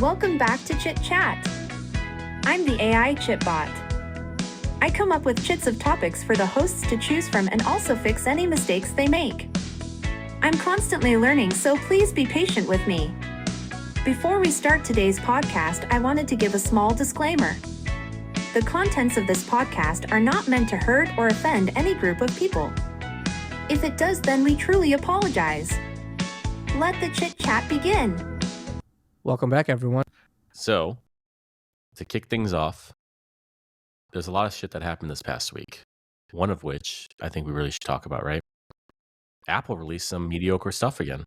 Welcome back to Chit Chat. I'm the AI Chitbot. I come up with chits of topics for the hosts to choose from and also fix any mistakes they make. I'm constantly learning, so please be patient with me. Before we start today's podcast, I wanted to give a small disclaimer. The contents of this podcast are not meant to hurt or offend any group of people. If it does, then we truly apologize. Let the chit chat begin. Welcome back, everyone. So, to kick things off, there's a lot of shit that happened this past week. One of which I think we really should talk about, right? Apple released some mediocre stuff again.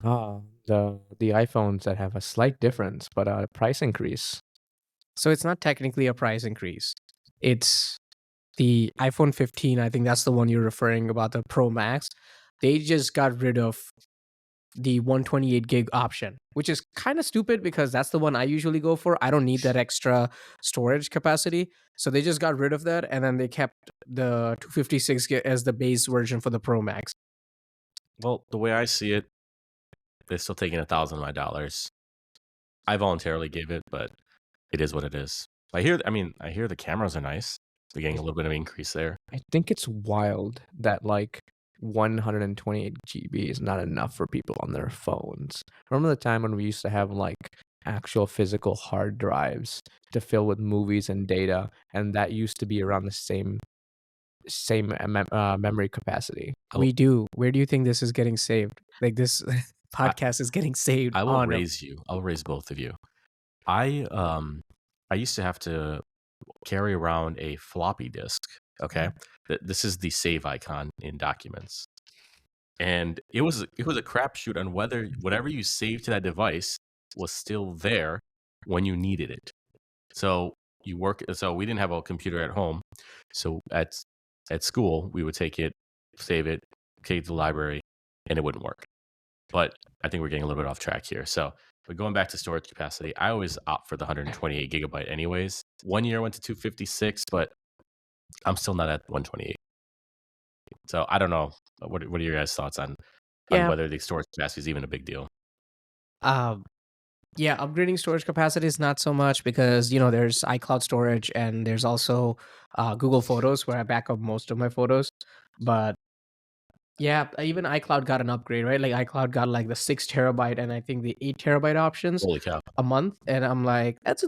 The iPhones that have a slight difference, but a price increase. So it's not technically a price increase. It's the iPhone 15. I think that's the one you're referring about, the Pro Max. They just got rid of the 128 gig option, which is kind of stupid because that's the one I usually go for. I don't need that extra storage capacity. So they just got rid of that, and then they kept the 256 gig as the base version for the Pro Max. Well, the way I see it, they're still taking $1,000 of my dollars. I voluntarily gave it, but it is what it is. I hear the cameras are nice. They're getting a little bit of an increase there. I think it's wild that 128 GB is not enough for people on their phones. Remember the time when we used to have actual physical hard drives to fill with movies and data, and that used to be around the same memory capacity. We do. Where do you think this is getting saved? Like this podcast is getting saved. I will raise you. I'll raise both of you. I used to have to carry around a floppy disk. Okay, this is the save icon in documents, and it was a crapshoot on whether whatever you saved to that device was still there when you needed it. So we didn't have a computer at home, so at school we would take it, save it, take it to the library, and it wouldn't work. But I think we're getting a little bit off track here. So, but going back to storage capacity, I always opt for the 128 gigabyte anyways. 1 year I went to 256, but I'm still not at 128. So I don't know. What are your guys' thoughts on whether the storage capacity is even a big deal? Yeah, upgrading storage capacity is not so much because, there's iCloud storage and there's also Google Photos where I back up most of my photos. But yeah, even iCloud got an upgrade, right? Like iCloud got the 6 terabyte and I think the 8 terabyte options Holy cow. a month. And I'm like, that's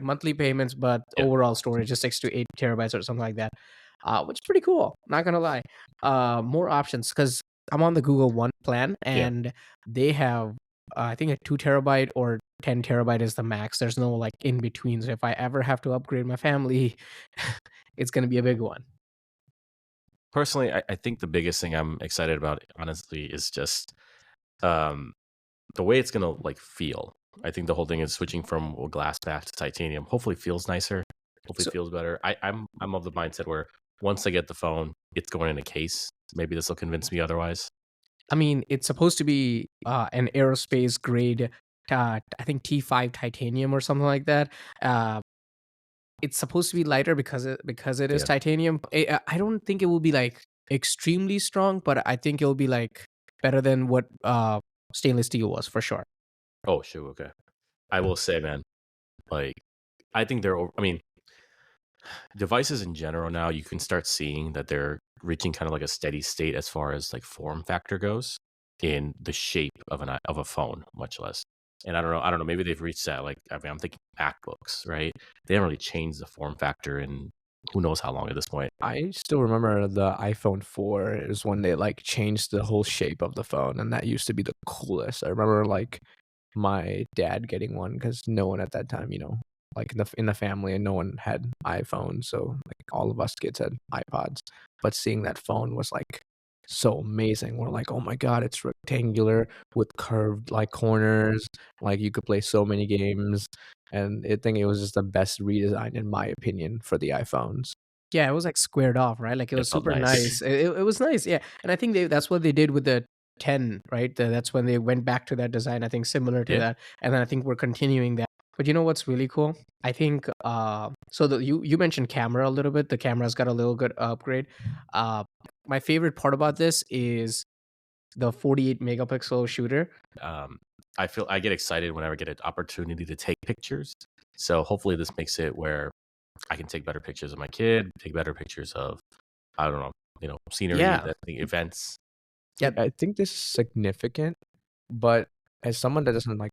monthly payments, but overall storage is 6 to 8 terabytes or something like that, which is pretty cool. Not going to lie. More options because I'm on the Google One plan and they have I think a 2 terabyte or 10 terabyte is the max. There's no in between. So if I ever have to upgrade my family, it's going to be a big one. Personally, I think the biggest thing I'm excited about, honestly, is just the way it's going to feel. I think the whole thing is switching from glass back to titanium. Hopefully feels nicer. Hopefully feels better. I'm of the mindset where once I get the phone, it's going in a case. Maybe this will convince me otherwise. I mean, it's supposed to be an aerospace grade, I think T5 titanium or something like that. It's supposed to be lighter because it is titanium. I don't think it will be extremely strong, but I think it'll be better than what stainless steel was for sure. Oh, sure. Okay. I will say, man, I think devices in general now, you can start seeing that they're reaching kind of a steady state as far as form factor goes in the shape of a phone, much less. And I don't know, maybe they've reached that. I'm thinking MacBooks, right? They haven't really changed the form factor in who knows how long at this point. I still remember the iPhone 4 is when they changed the whole shape of the phone, and that used to be the coolest. I remember my dad getting one because no one at that time, in the family, and no one had iPhones, so all of us kids had iPods. But seeing that phone was so amazing. We're like, oh my god, it's rectangular with curved corners. You could play so many games, and I think it was just the best redesign in my opinion for the iPhones. Yeah, it was squared off, right? It was super nice. It was nice, yeah. And I think that's what they did with the 10, right? That's when they went back to that design. I think similar to that, and then I think we're continuing that. But you know what's really cool? I think you mentioned camera a little bit. The camera's got a little good upgrade. My favorite part about this is the 48 megapixel shooter. I feel I get excited whenever I get an opportunity to take pictures. So hopefully this makes it where I can take better pictures of my kid, take better pictures of, I don't know, scenery, Yeah, the events. yeah, I think this is significant, but as someone that doesn't like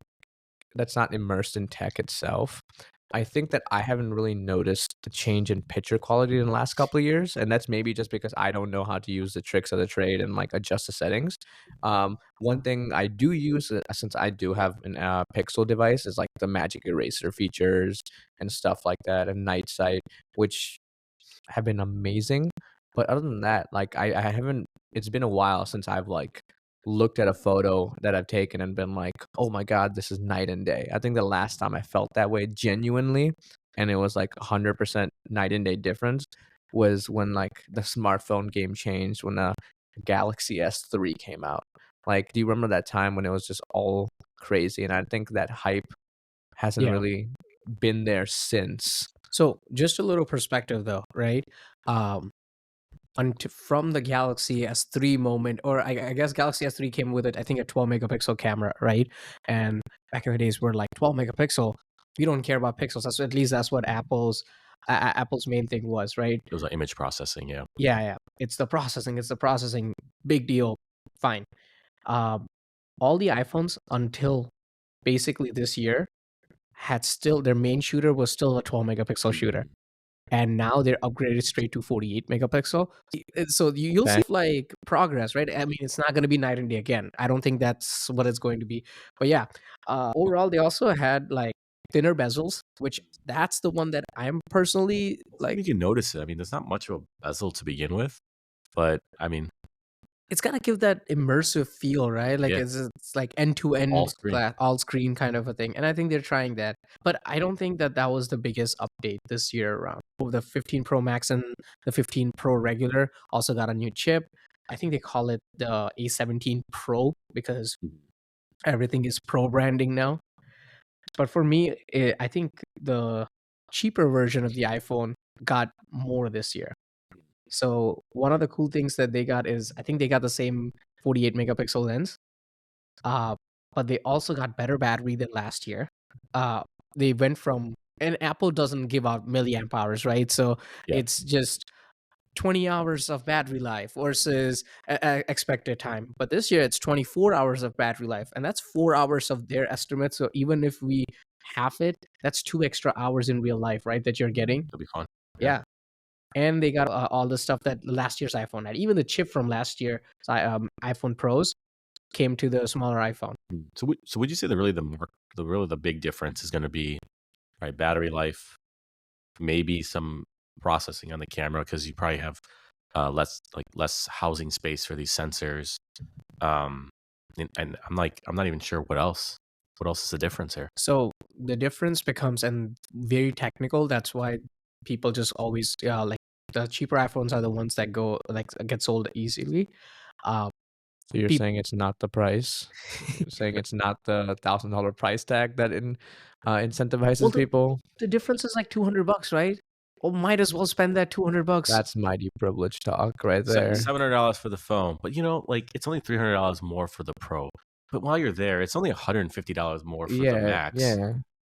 that's not immersed in tech itself, I think that I haven't really noticed the change in picture quality in the last couple of years, and that's maybe just because I don't know how to use the tricks of the trade and like adjust the settings. One thing I do use, since I do have an Pixel device, is like the magic eraser features and stuff like that, and night sight, which have been amazing. But other than that, like I haven't it's been a while since I've like looked at a photo that I've taken and been like, "Oh my god, this is night and day." I think the last time I felt that way genuinely, and it was like 100% night and day difference, was when like the smartphone game changed when the Galaxy S3 came out. Like, do you remember that time when it was just all crazy? And I think that hype hasn't yeah. really been there since. So just a little perspective though, right? Um, from the Galaxy S3 moment, or I guess Galaxy S3 came with it, I think a 12 megapixel camera, right? And back in the days, we're like 12 megapixel. We don't care about pixels. That's at least that's what Apple's main thing was, right? It was like image processing, yeah. Yeah. It's the processing. It's the processing. Big deal. Fine. Um, all the iPhones until basically this year had still their main shooter was still a 12 megapixel shooter, and now they're upgraded straight to 48 megapixel. So you'll Okay. see like progress, right? I mean, it's not going to be night and day again. I don't think that's what it's going to be. But yeah, overall, they also had like thinner bezels, which that's the one that I'm personally I think like. you can notice it. I mean, there's not much of a bezel to begin with, but I mean, It's gotta give that immersive feel, right? Like yeah, it's like end to all end, screen. all screen kind of a thing. And I think they're trying that, but I don't think that that was the biggest update this year around. The 15 Pro Max and the 15 Pro regular also got a new chip. I think they call it the A17 Pro because everything is Pro branding now. But for me, I think the cheaper version of the iPhone got more this year. So one of the cool things that they got is I think they got the same 48 megapixel lens, uh, but they also got better battery than last year. They went from, and Apple doesn't give out milliamp hours, right? So Yeah, it's just 20 hours of battery life versus expected time. But this year it's 24 hours of battery life, and that's 4 hours of their estimate. So even if we half it, that's 2 extra hours in real life, right? That you're getting. it'll be fun. Yeah. And they got all the stuff that last year's iPhone had. Even the chip from last year's iPhone Pros came to the smaller iPhone. So would you say the big difference is going to be right battery life, maybe some processing on the camera because you probably have less housing space for these sensors. And I'm not even sure what else. What else is the difference here? So the difference becomes, and very technical. That's why people just always like the cheaper iPhones are the ones that go like get sold easily. Uh, So you're peop- saying it's not the price? You're saying it's not the $1,000 price tag that well, incentivizes people? the difference is like $200, right? Well, might as well spend that $200. That's mighty privilege talk right there. $700 for the phone, but like it's only $300 more for the Pro. But while you're there, it's only $150 more for the Yeah, Max, yeah.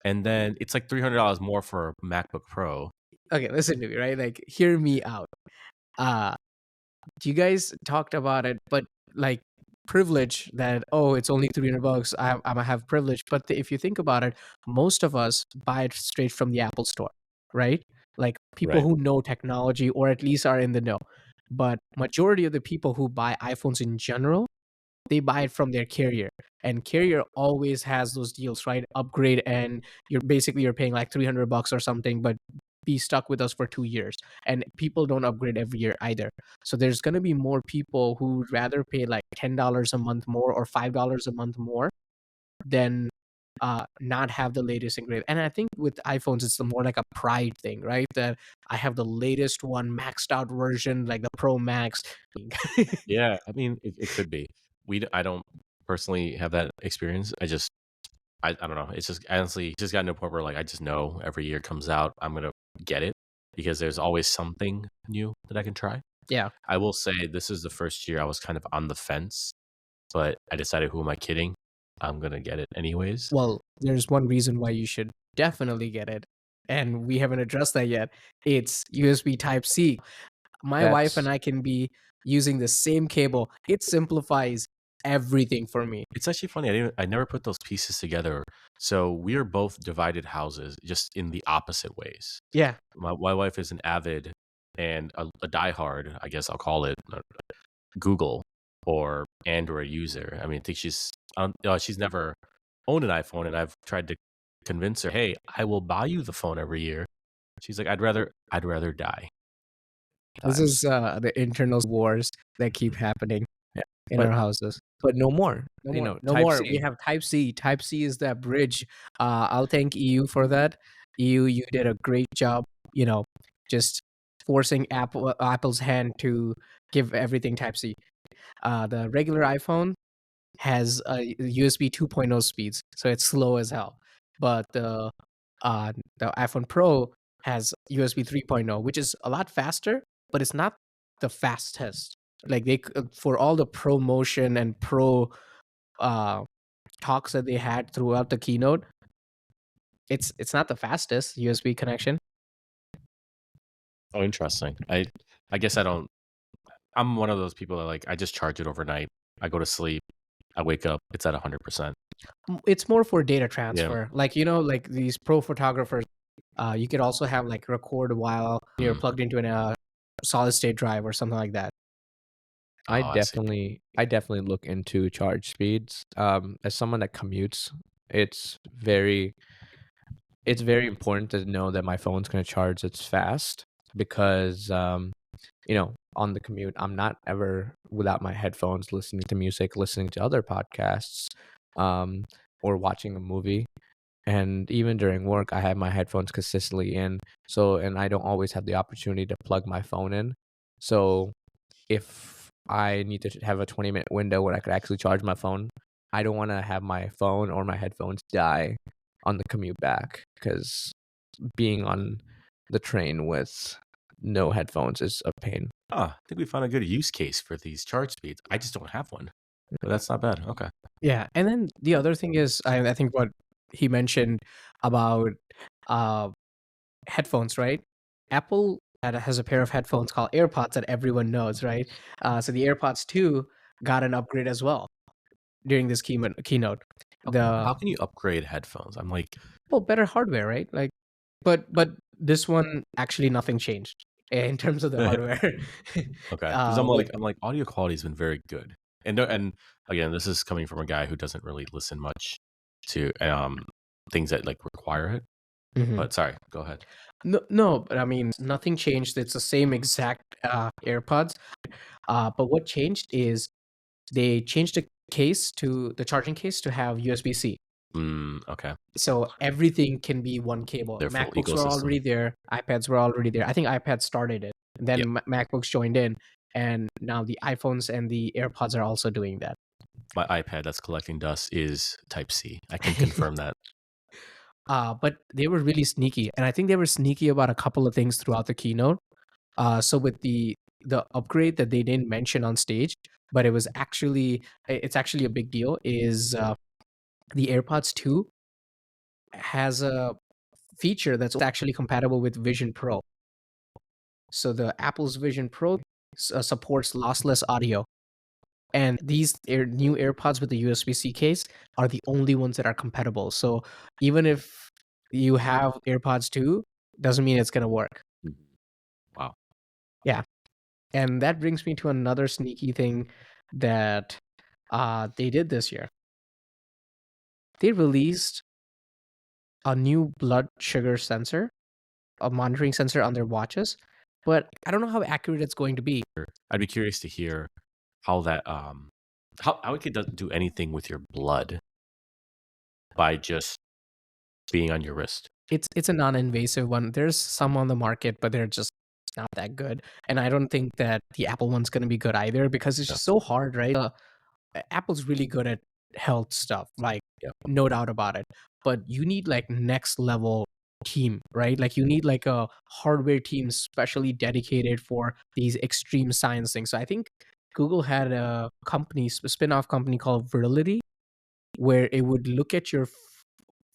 and then it's like $300 more for MacBook Pro. Okay, listen to me, right? Like, hear me out. Uh you guys talked about it, but like privilege that, oh, it's only $300. I'm gonna have privilege. But if you think about it, most of us buy it straight from the Apple store, right? Like people Right. who know technology or at least are in the know. But majority of the people who buy iPhones in general, they buy it from their carrier, and carrier always has those deals, right? Upgrade, and you're paying like $300 or something, but be stuck with us for 2 years. And people don't upgrade every year either. So there's going to be more people who would rather pay like $10 a month more or $5 a month more than not have the latest and greatest. And I think with iPhones, it's more like a pride thing, right? That I have the latest one, maxed out version, like the Pro Max. Yeah, I mean, it could be. I don't personally have that experience. I don't know. It's just honestly just gotten to a point where like I just know every year comes out, I'm gonna get it because there's always something new that I can try. Yeah. I will say this is the first year I was kind of on the fence but I decided, who am I kidding? I'm gonna get it anyways. Well, there's one reason why you should definitely get it, and we haven't addressed that yet. It's USB Type C. My wife and That's I can be using the same cable. It simplifies everything for me. It's actually funny. I never put those pieces together. So we are both divided houses, just in the opposite ways. Yeah. My wife is an avid and a diehard, I guess I'll call it, Google or Android user. I mean, I think she's never owned an iPhone, and I've tried to convince her, hey, I will buy you the phone every year. She's like, I'd rather die. This times. is the internal wars that keep happening Yeah. in But our houses. but no more. No You more. know, No Type more. We C. have Type C. Type C is that bridge. I'll thank EU for that. EU, you did a great job. Just forcing Apple's hand to give everything Type C. The regular iPhone has USB 2.0 speeds, so it's slow as hell. But the iPhone Pro has USB 3.0, which is a lot faster, but it's not the fastest. Like for all the promotion and pro uh, talks that they had throughout the keynote, it's not the fastest USB connection. Oh, interesting. I guess I don't. I'm one of those people that, I just charge it overnight. I go to sleep. I wake up. It's at 100%. It's more for data Yeah. transfer. Like these pro photographers, you could also have record while you're Mm. plugged into a solid state drive or something like that. I Oh, I see. definitely look into charge speeds. As someone that commutes, it's very important to know that my phone's going to charge it's fast because on the commute I'm not ever without my headphones listening to music, listening to other podcasts, or watching a movie. And even during work I have my headphones consistently in, and I don't always have the opportunity to plug my phone in. So if I need to have a 20-minute window where I could actually charge my phone, I don't want to have my phone or my headphones die on the commute back, because being on the train with no headphones is a pain. I think we found a good use case for these charge speeds. I just don't have one, but that's not bad. Okay. Yeah, and then the other thing is, I think what he mentioned about headphones, right? Apple has a pair of headphones called AirPods that everyone knows, right? So the AirPods 2 got an upgrade as well during this keynote. How can you upgrade headphones? I'm like, Better hardware, right? But this one actually nothing changed in terms of the hardware. okay, because What- I'm like, audio quality has been very good, and again, this is coming from a guy who doesn't really listen much to things that require it. Mhm. But sorry, go ahead. No, but I mean, nothing changed. It's the same exact AirPods. But what changed is they changed the charging case to have USB-C. Okay. So everything can be one cable. Their full MacBooks were ecosystem. already there. iPads were already there. I think iPad started it. And then Yep. MacBooks joined in. And now the iPhones and the AirPods are also doing that. My iPad that's collecting dust is Type C. I can confirm that. But they were really sneaky. And I think they were sneaky about a couple of things throughout the keynote. So with the upgrade that they didn't mention on stage, but it's actually a big deal, is the AirPods 2 has a feature that's actually compatible with Vision Pro. So the Apple's Vision Pro supports lossless audio. And these new AirPods with the USB-C case are the only ones that are compatible. So even if you have AirPods 2, doesn't mean it's going to work. Wow. Yeah. And that brings me to another sneaky thing that they did this year. They released a new blood sugar sensor, a monitoring sensor on their watches, but I don't know how accurate it's going to be. I'd be curious to hear how that how it could do anything with your blood by just being on your wrist. It's a non-invasive one. There's some on the market, but they're just not that good. And I don't think that the Apple one's going to be good either, because it's Yeah. just so hard, right? Apple's really good at health stuff, Yeah. no doubt about it. But you need next level team, right? You need a hardware team specially dedicated for these extreme science things. So I think Google had a spin-off company called Virility, where it would look at your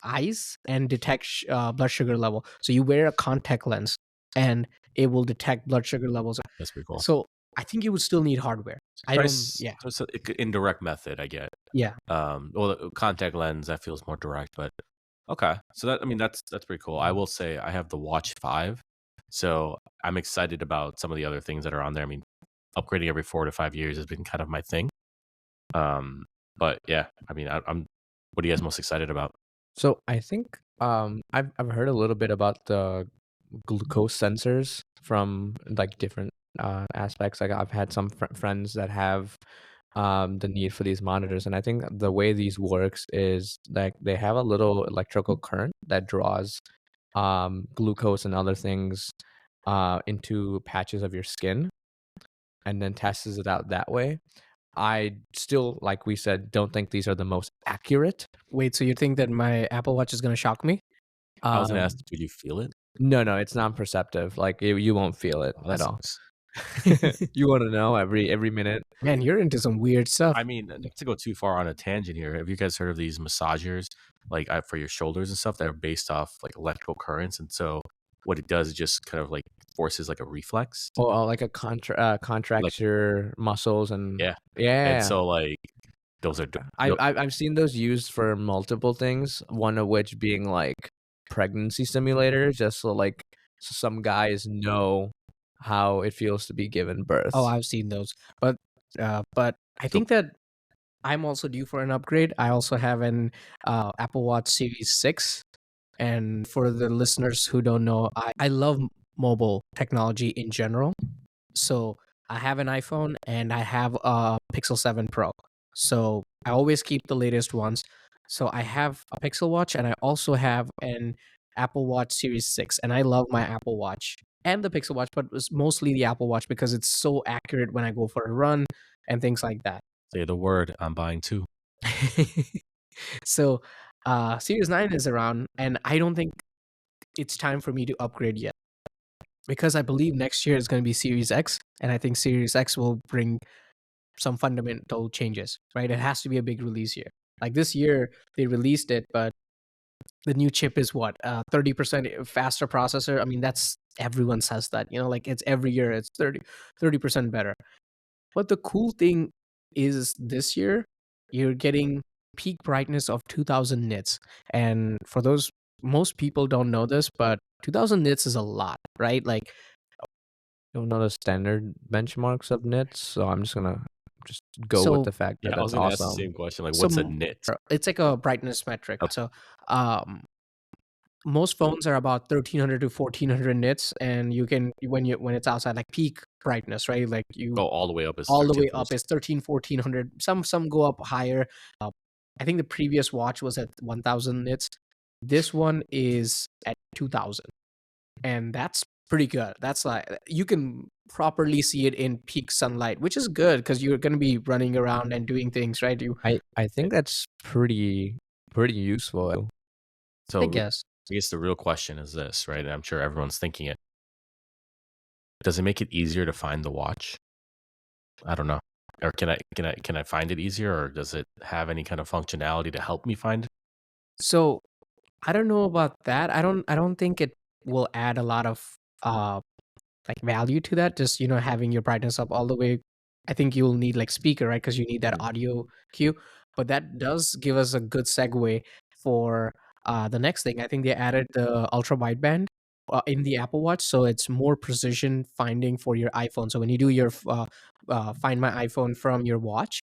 eyes and detect blood sugar level. So you wear a contact lens, and it will detect blood sugar levels. That's pretty cool. So I think you would still need hardware. I don't. Yeah. So it's an indirect method, I get. Yeah. Well, the contact lens, that feels more direct, but okay. So that's pretty cool. I will say I have the Watch 5, so I'm excited about some of the other things that are on there. I mean, upgrading every 4 to 5 years has been kind of my thing. But yeah, I mean, I'm. What are you guys most excited about? So I think I've heard a little bit about the glucose sensors from like different aspects. Like I've had some friends that have the need for these monitors, and I think the way these works is like they have a little electrical current that draws glucose and other things into patches of your skin, and then tests it out that way. I still, like we said, don't think these are the most accurate. Wait, so you think that my Apple Watch is going to shock me? I was gonna ask, would you feel it? No, it's non-perceptive. Like you won't feel it Oh, at that all. sucks. You want to know every minute? Man, you're into some weird stuff. I mean, not to go too far on a tangent here, have you guys heard of these massagers, like for your shoulders and stuff, that are based off like electrical currents? And so what it does is just kind of like forces like a reflex. Or like a Like, contracts your muscles and yeah. yeah. And so like those are I've seen those used for multiple things. One of which being like pregnancy simulators, just so like some guys know how it feels to be given birth. Oh, I've seen those, but I think that I'm also due for an upgrade. I also have an Apple Watch Series 6, and for the listeners who don't know, I love mobile technology in general. So I have an iPhone and I have a Pixel 7 Pro. So I always keep the latest ones. So I have a Pixel Watch and I also have an Apple Watch Series 6, and I love my Apple Watch and the Pixel Watch, but it's mostly the Apple Watch because it's so accurate when I go for a run and things like that. say the word, I'm buying 2. So Series 9 is around, and I don't think it's time for me to upgrade yet, because I believe next year is going to be Series X, and I think Series X will bring some fundamental changes, right? It has to be a big release year. Like this year, they released it, but the new chip is what, 30% faster processor. I mean, that's, everyone says that, like it's every year it's 30% better. But the cool thing is this year you're getting peak brightness of 2000 nits. And for those, most people don't know this, but 2000 nits is a lot, right? Like, don't know the standard benchmarks of nits, so I'm just gonna go So- with the fact that Yeah, I was that's gonna ask the awesome. same question. Like, So what's a m- nit? it's like a brightness metric. Okay. So most phones are about 1300 to 1400 nits, and you can, when it's outside, like peak brightness, right? Like you Go all the way up as all the way 13, up is 1400. Some go up higher. I think the previous watch was at 1000 nits. This one is at 2000, and that's pretty good. That's like, you can properly see it in peak sunlight, which is good because you're going to be running around and doing things, right? I think that's pretty useful. So I guess. I guess the real question is this, right? And I'm sure everyone's thinking it. Does it make it easier to find the watch? I don't know. Or can I find it easier, or does it have any kind of functionality to help me find it? So I don't know about that. I don't think it will add a lot of like value to that. Just having your brightness up all the way. I think you'll need like speaker, right? Because you need that audio cue. But that does give us a good segue for the next thing. I think they added the ultra wideband in the Apple Watch, so it's more precision finding for your iPhone. So when you do your Find My iPhone from your watch,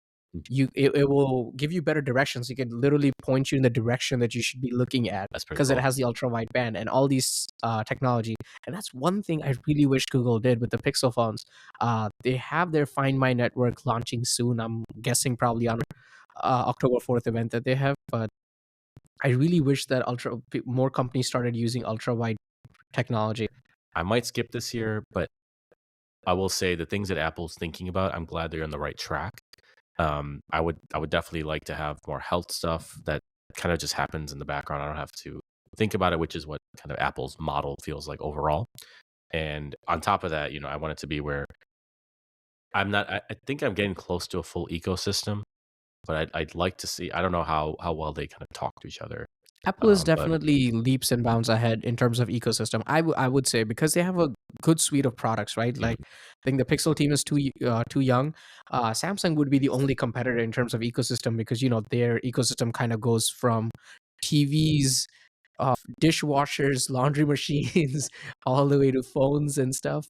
it will give you better directions. It can literally point you in the direction that you should be looking at, That's pretty because it cool. has the ultra wide band and all these technology. And that's one thing I really wish Google did with the Pixel phones. They have their Find My network launching soon. I'm guessing probably on October 4th event that they have. But I really wish that more companies started using ultra wide technology. I might skip this year, but I will say the things that Apple's thinking about, I'm glad they're on the right track. I would definitely like to have more health stuff that kind of just happens in the background. I don't have to think about it, which is what kind of Apple's model feels like overall. And on top of that, I want it to be where I'm not. I think I'm getting close to a full ecosystem, but I'd like to see. I don't know how well they kind of talk to each other. Apple is But definitely leaps and bounds ahead in terms of ecosystem. I would say because they have a good suite of products, right? Mhm. Like I think the Pixel team is too young. Samsung would be the only competitor in terms of ecosystem because their ecosystem kind of goes from TVs, dishwashers, laundry machines, all the way to phones and stuff.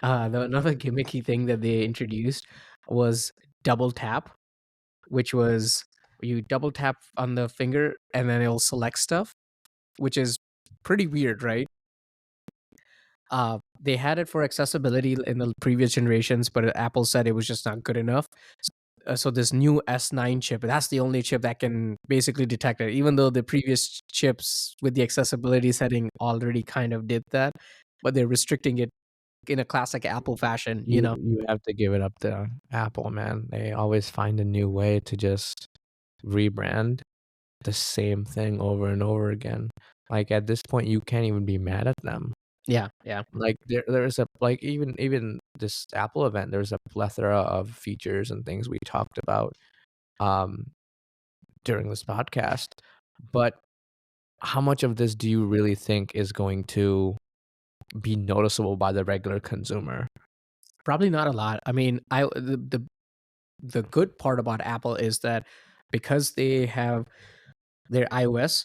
Another gimmicky thing that they introduced was double tap, which was you double tap on the finger and then it'll select stuff, which is pretty weird, right? They had it for accessibility in the previous generations, but Apple said it was just not good enough. So this new S9 chip, that's the only chip that can basically detect it, even though the previous chips with the accessibility setting already kind of did that, but they're restricting it in a classic Apple fashion, You have to give it up to Apple, man. They always find a new way to just rebrand the same thing over and over again. Like at this point, you can't even be mad at them. Yeah, yeah. Like there's a like even this Apple event, there's a plethora of features and things we talked about um during this podcast. But how much of this do you really think is going to be noticeable by the regular consumer? Probably not a lot. I mean, the good part about Apple is that because they have their iOS,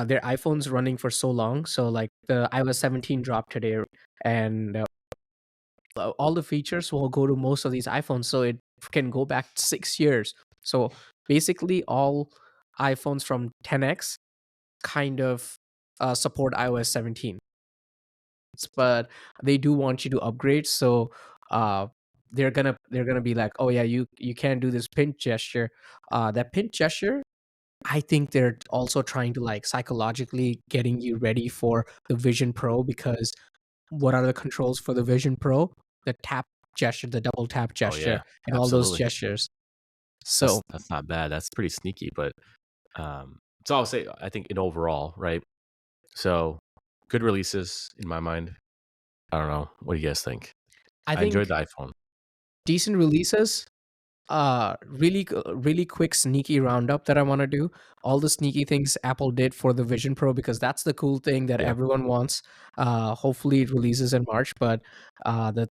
their iPhones running for so long. So like the iOS 17 dropped today, and all the features will go to most of these iPhones, so it can go back 6 years. So basically, all iPhones from 10x kind of support iOS 17, but they do want you to upgrade. So uh, they're gonna be like, oh yeah, you can't do this pinch gesture. That pinch gesture, I think they're also trying to like psychologically getting you ready for the Vision Pro because what are the controls for the Vision Pro? The tap gesture, the double tap oh gesture, yeah, and all those absolutely. gestures. So That's not bad. That's pretty sneaky. But so I'll say I think in overall, right? So good releases in my mind. I don't know. What do you guys think? I I enjoyed think the iPhone. decent releases. Really quick sneaky roundup that I want to do. All the sneaky things Apple did for the Vision Pro because that's the cool thing that Yeah. everyone wants. Hopefully it releases in March, but the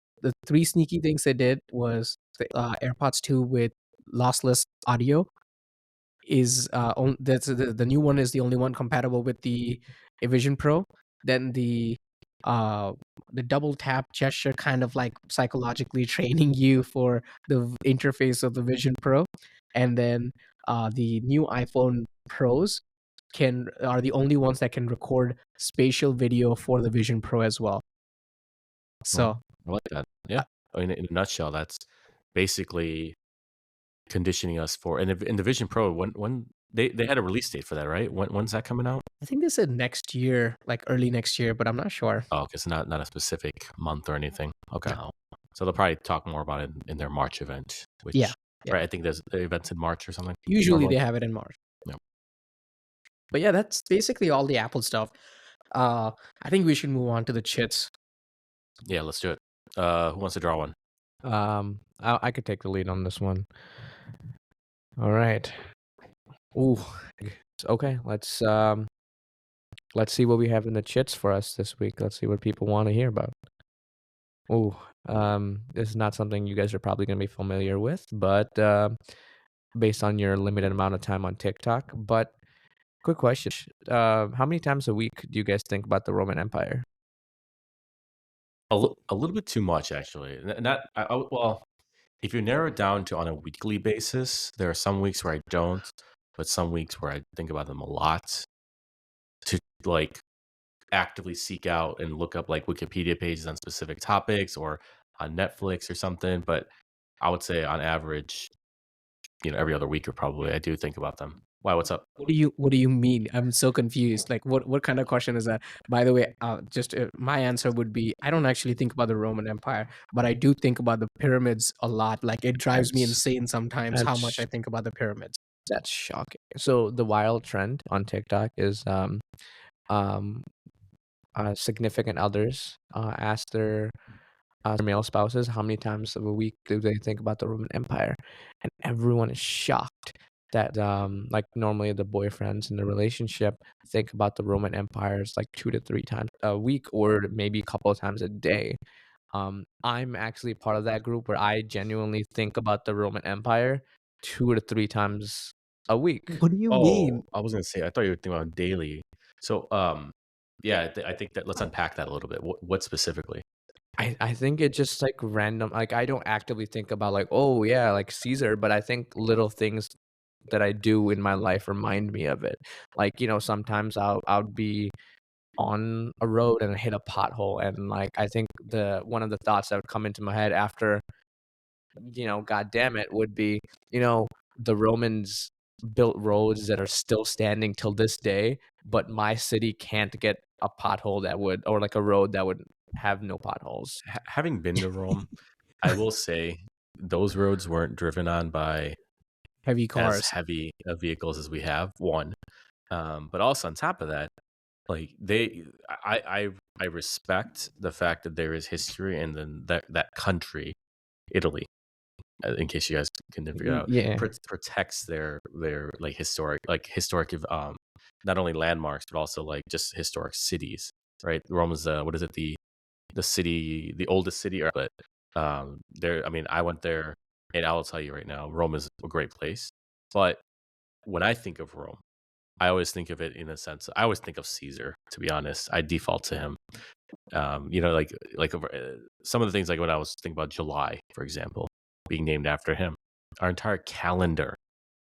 three sneaky things they did was the AirPods 2 with lossless audio is that's the new one is the only one compatible with the Vision Pro. Then uh the double tap gesture kind of like psychologically training you for the interface of the Vision Pro, and then the new iPhone Pros can are the only ones that can record spatial video for the Vision Pro as well. Well, So I like that. uh, Yeah. In a nutshell, that's basically conditioning us for. And in the Vision Pro, when they had a release date for that, right? When's that coming out? I think they said next year, like early next year, but I'm not sure. Oh, okay, so not a specific month or anything. Okay. No. So they'll probably talk more about it in their March event, Yeah. which Yeah. right, I think there's the events in March or something. Usually Normally. they have it in March. Yeah. But yeah, that's basically all the Apple stuff. Uh, I think we should move on to the chits. Yeah, let's do it. Who wants to draw one? I could take the lead on this one. All right. Ooh. Okay, let's see what we have in the chits for us this week. Let's see what people want to hear about. Ooh. This is not something you guys are probably going to be familiar with, but based on your limited amount of time on TikTok. But quick question: how many times a week do you guys think about the Roman Empire? A little bit too much, actually. Not well. If you narrow it down to on a weekly basis, there are some weeks where I don't, but some weeks where I think about them a lot to like actively seek out and look up like Wikipedia pages on specific topics or on Netflix or something. But I would say on average, every other week or probably I do think about them. Why? What's up? What do you mean? I'm so confused. Like what kind of question is that? By the way, just my answer would be I don't actually think about the Roman Empire, but I do think about the pyramids a lot. Like it drives me That's insane sometimes how much I that's think about the pyramids. that's shocking. So the wild trend on TikTok is um significant others ask their male spouses, how many times of a week do they think about the Roman Empire? And everyone is shocked that like normally the boyfriends in the relationship think about the Roman Empires like 2 to 3 times a week or maybe a couple of times a day. I'm actually part of that group where I genuinely think about the Roman Empire 2 to 3 times a week. What do you Oh, mean? I was gonna say, I thought you were thinking about daily. So, yeah, I think that let's unpack that a little bit. What specifically? I think it's just like random. Like I don't actively think about like, oh yeah, like Caesar, but I think little things that I do in my life remind me of it. Like, sometimes I'll be on a road and hit a pothole, and like I think the one of the thoughts that would come into my head after, God damn it, would be, the Romans built roads that are still standing till this day, but my city can't get a pothole that would, or like a road that would have no potholes. Having been to Rome, I will say those roads weren't driven on by Heavy as cars. heavy vehicles as we have. One, but also on top of that, like I respect the fact that there is history, and then that country, Italy, in case you guys couldn't figure it out, Yeah. protects their like historic not only landmarks but also like just historic cities, right? Rome is what is it, the city, the oldest city, but there, I mean, I went there, and I will tell you right now, Rome is a great place. But when I think of Rome, I always think of it in a sense. I always think of Caesar. To be honest, I default to him. Some of the things, like when I was thinking about July, for example, being named after him. Our entire calendar,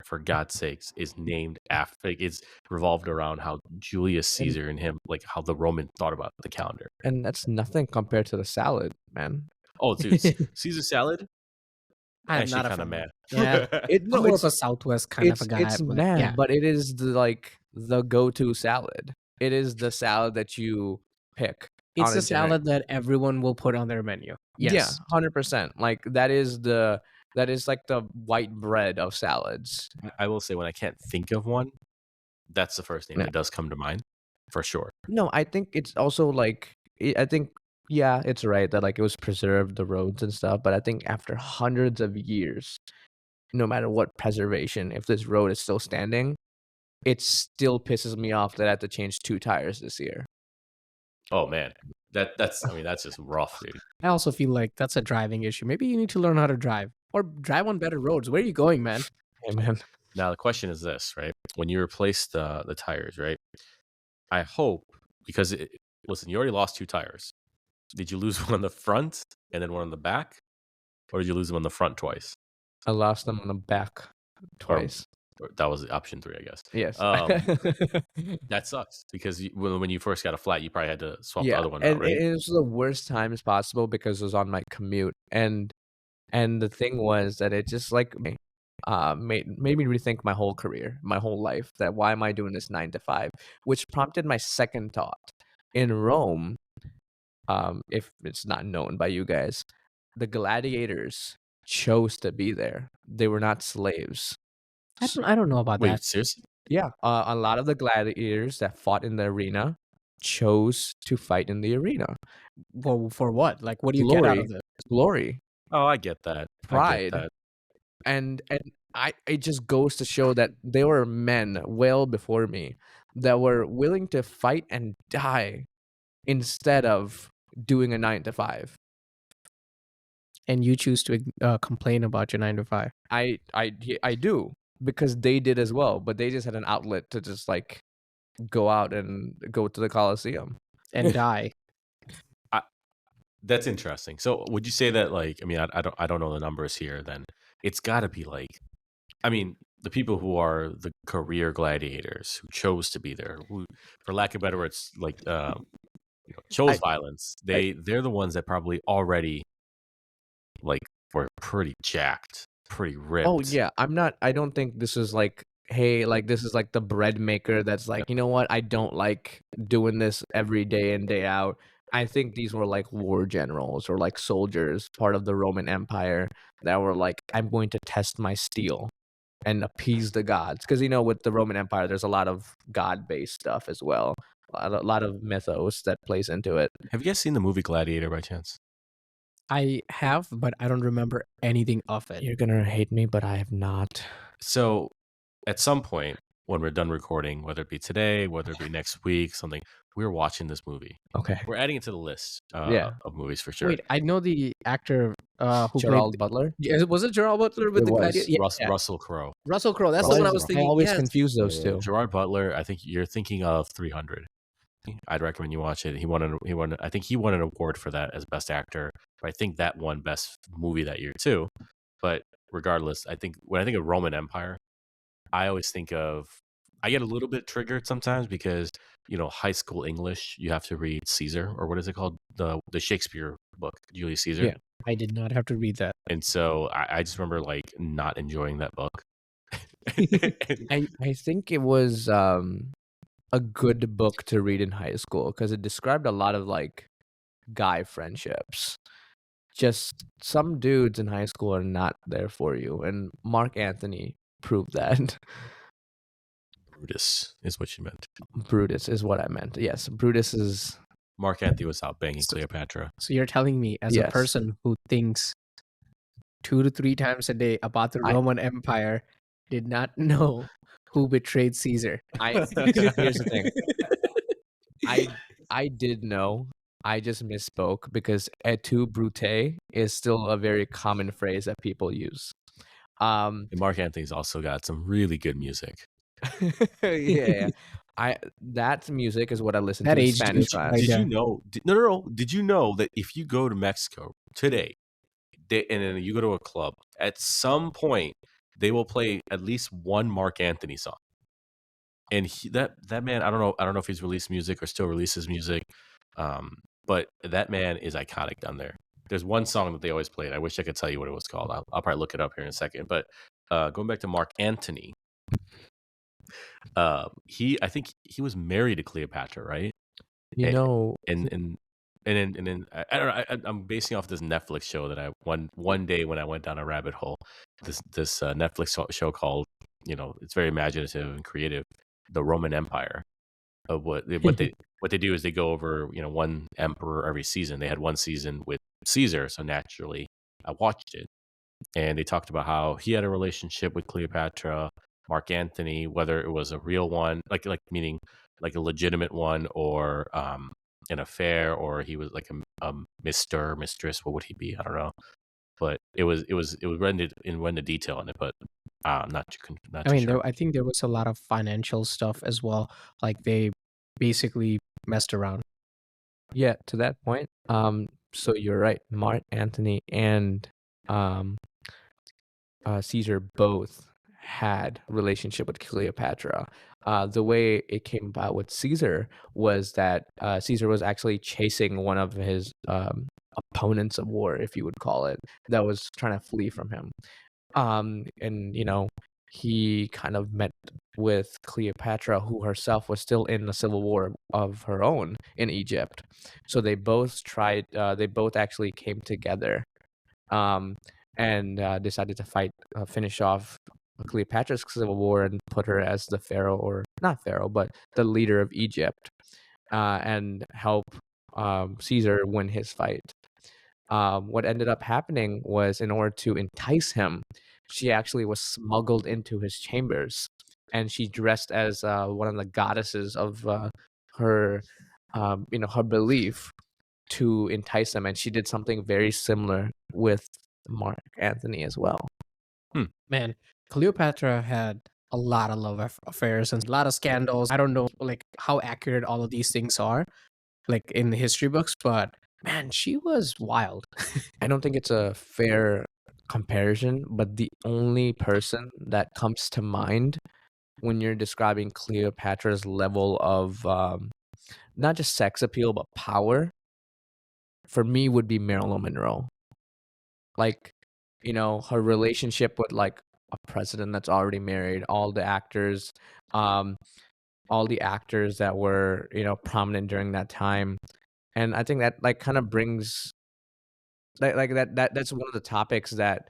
for God's sakes, is named after. Like, it's revolved around how Julius And Caesar and him, like how the Roman thought about the calendar. and that's nothing compared to the salad, man. Oh, dude, Caesar salad, I am actually not a kind of fan. mad. Yeah, It I'm no, more of a Southwest kind of a guy, it's but mad, yeah, but it is the go-to salad. It is the salad that you pick it's on a a dinner. salad that everyone will put on their menu. Yeah, Yes, 100%. Like that is like the white bread of salads. I will say, when I can't think of one, that's the first name Yeah. that does come to mind, for sure. No, I think it's also like I think yeah, it's right that like it was preserved the roads and stuff, but I think after hundreds of years, no matter what preservation, if this road is still standing, it still pisses me off that I have to change 2 tires this year. Oh man, that's I mean, that's just rough, dude. I also feel like that's a driving issue. Maybe you need to learn how to drive or drive on better roads. Where are you going, man? Hey, man. Now the question is this, right? When you replace the tires, right? I hope, because listen, you already lost 2 tires. Did you lose one on the front and then one on the back, or did you lose them on the front twice? I lost them on the back twice. Or that was option 3, I guess. Yes. That sucks, because when you first got a flat, you probably had to swap the Yeah, other one and out, right? it was the worst times possible because it was on my commute, and the thing was that it just like made me rethink my whole career, my whole life. That why am I doing this 9 to 5? Which prompted my second thought. In Rome, if it's not known by you guys, the gladiators chose to be there. They were not slaves. I don't know about that. Wait, seriously? Yeah, a lot of the gladiators that fought in the arena chose to fight in the arena. Well, for what? Like, what do you get out of this? Glory, Oh, I get that. I get pride, that. and it just goes to show that there were men well before me that were willing to fight and die instead of doing a 9 to 5. And you choose to complain about your 9 to 5. I do because they did as well, but they just had an outlet to just like go out and go to the Coliseum. And die. That's interesting. So would you say that, like, I mean, I don't know the numbers here, then it's got to be like, I mean, the people who are the career gladiators who chose to be there, who, for lack of better words, like chose violence, they're the ones that probably already like were pretty jacked, pretty ripped. Oh yeah, I don't think this is like, hey, like this is like the bread maker that's like, you know what, I don't like doing this every day in day out. I think these were like war generals or like soldiers, part of the Roman Empire, that were like, I'm going to test my steel and appease the gods. Because with the Roman Empire, there's a lot of god-based stuff as well. A lot of mythos that plays into it. Have you guys seen the movie Gladiator by chance? I have, but I don't remember anything of it. You're gonna hate me, but I have not. So at some point when we're done recording, whether it be today, whether it be next week, something, we're watching this movie. Okay. We're adding it to the list Yeah. of movies for sure. Wait, I know the actor who Gerald played. Butler. Was it Gerald Butler with It the was. gladiator? Yeah, Russell Crowe. Russell Crowe. That's Why the one I is- was I thinking. always Yes. confuse those two. Gerard Butler. I think you're thinking of 300. I'd recommend you watch it. He won. I think he won an award for that as best actor. But I think that won best movie that year too. But regardless, I think when I think of Roman Empire, I always think of. I get a little bit triggered sometimes because high school English you have to read Caesar, or what is it called, the Shakespeare book, Julius Caesar. Yeah. I did not have to read that. And so I just remember like not enjoying that book. I think it was a good book to read in high school because it described a lot of like guy friendships. Just some dudes in high school are not there for you, and Mark Anthony proved that. Brutus is what you meant. Brutus is what I meant. Yes, Brutus is. Mark Anthony was out banging So- Cleopatra. So you're telling me, as a Yes. person who thinks 2 to 3 times a day about the Roman Empire, did not know who betrayed Caesar. Here's the thing. I did know. I just misspoke because et tu Brute is still a very common phrase that people use. And Mark Anthony's also got some really good music. Yeah. That music is what I listen That to in aged Spanish me. class. Right Did there. you know? No. Did you know that if you go to Mexico today, and then you go to a club, at some point they will play at least one Mark Anthony song. And that man, I don't know if he's released music or still releases music, but that man is iconic down there. There's one song that they always played. I wish I could tell you what it was called. I'll probably look it up here in a second. But going back to Mark Antony, I think he was married to Cleopatra, right? You know, and then I don't know. I'm basing off this Netflix show that I one day when I went down a rabbit hole. This Netflix show called, it's very imaginative and creative, The Roman Empire. Of what they do is they go over one emperor every season. They had one season with Caesar, so naturally I watched it, and they talked about how he had a relationship with Cleopatra, Mark Antony, whether it was a real one, like meaning like a legitimate one, or an affair, or he was like a Mr. Mistress. What would he be? I don't know. But it went into detail on it, but not too I mean, sure. I think there was a lot of financial stuff as well. Like they basically messed around. yeah, to that point. So you're right. Mark Antony and Caesar both had a relationship with Cleopatra. The way it came about with Caesar was that Caesar was actually chasing one of his opponents of war, if you would call it, that was trying to flee from him. And he kind of met with Cleopatra, who herself was still in a civil war of her own in Egypt. So they both tried. They both actually came together, and decided to finish off Cleopatra's civil war and put her as the pharaoh, or not pharaoh, but the leader of Egypt, and help Caesar win his fight. What ended up happening was, in order to entice him, she actually was smuggled into his chambers, and she dressed as one of the goddesses of her, her belief, to entice him. And she did something very similar with Mark Antony as well. Man, Cleopatra had a lot of love affairs and a lot of scandals. I don't know like how accurate all of these things are, like in the history books, but man, she was wild. I don't think it's a fair comparison, but the only person that comes to mind when you're describing Cleopatra's level of not just sex appeal, but power, for me would be Marilyn Monroe. Like, her relationship with like a president that's already married, all the actors that were, prominent during that time. And I think that like kind of brings that's one of the topics that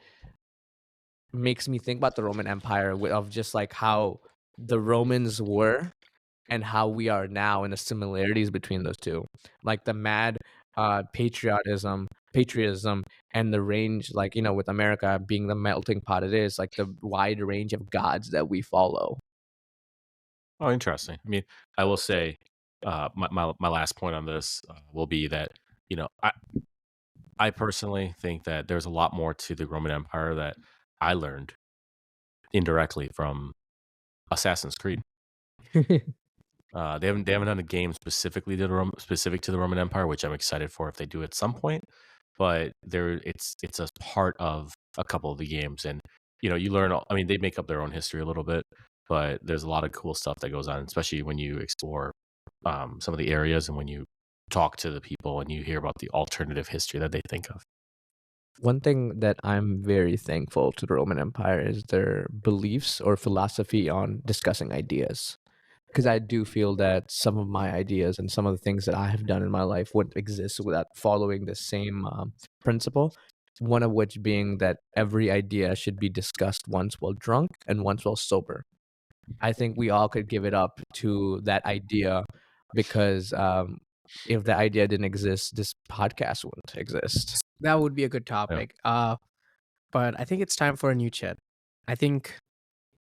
makes me think about the Roman Empire, of just like how the Romans were and how we are now, and the similarities between those two, like the mad patriotism patriotism and the range, like, with America being the melting pot it is, like the wide range of gods that we follow. Oh, interesting. I mean, I will say, my last point on this will be that you know I personally think that there's a lot more to the Roman Empire that I learned indirectly from Assassin's Creed. They haven't done a game specific to the Roman Empire, which I'm excited for if they do at some point. But it's a part of a couple of the games, and you learn. I mean, they make up their own history a little bit, but there's a lot of cool stuff that goes on, especially when you explore some of the areas and when you talk to the people and you hear about the alternative history that they think of. One thing that I'm very thankful to the Roman Empire is their beliefs or philosophy on discussing ideas. Because I do feel that some of my ideas and some of the things that I have done in my life wouldn't exist without following the same principle. One of which being that every idea should be discussed once while drunk and once while sober. I think we all could give it up to that idea because if the idea didn't exist, this podcast wouldn't exist. That would be a good Yeah. topic. But I think it's time for a new chat. I think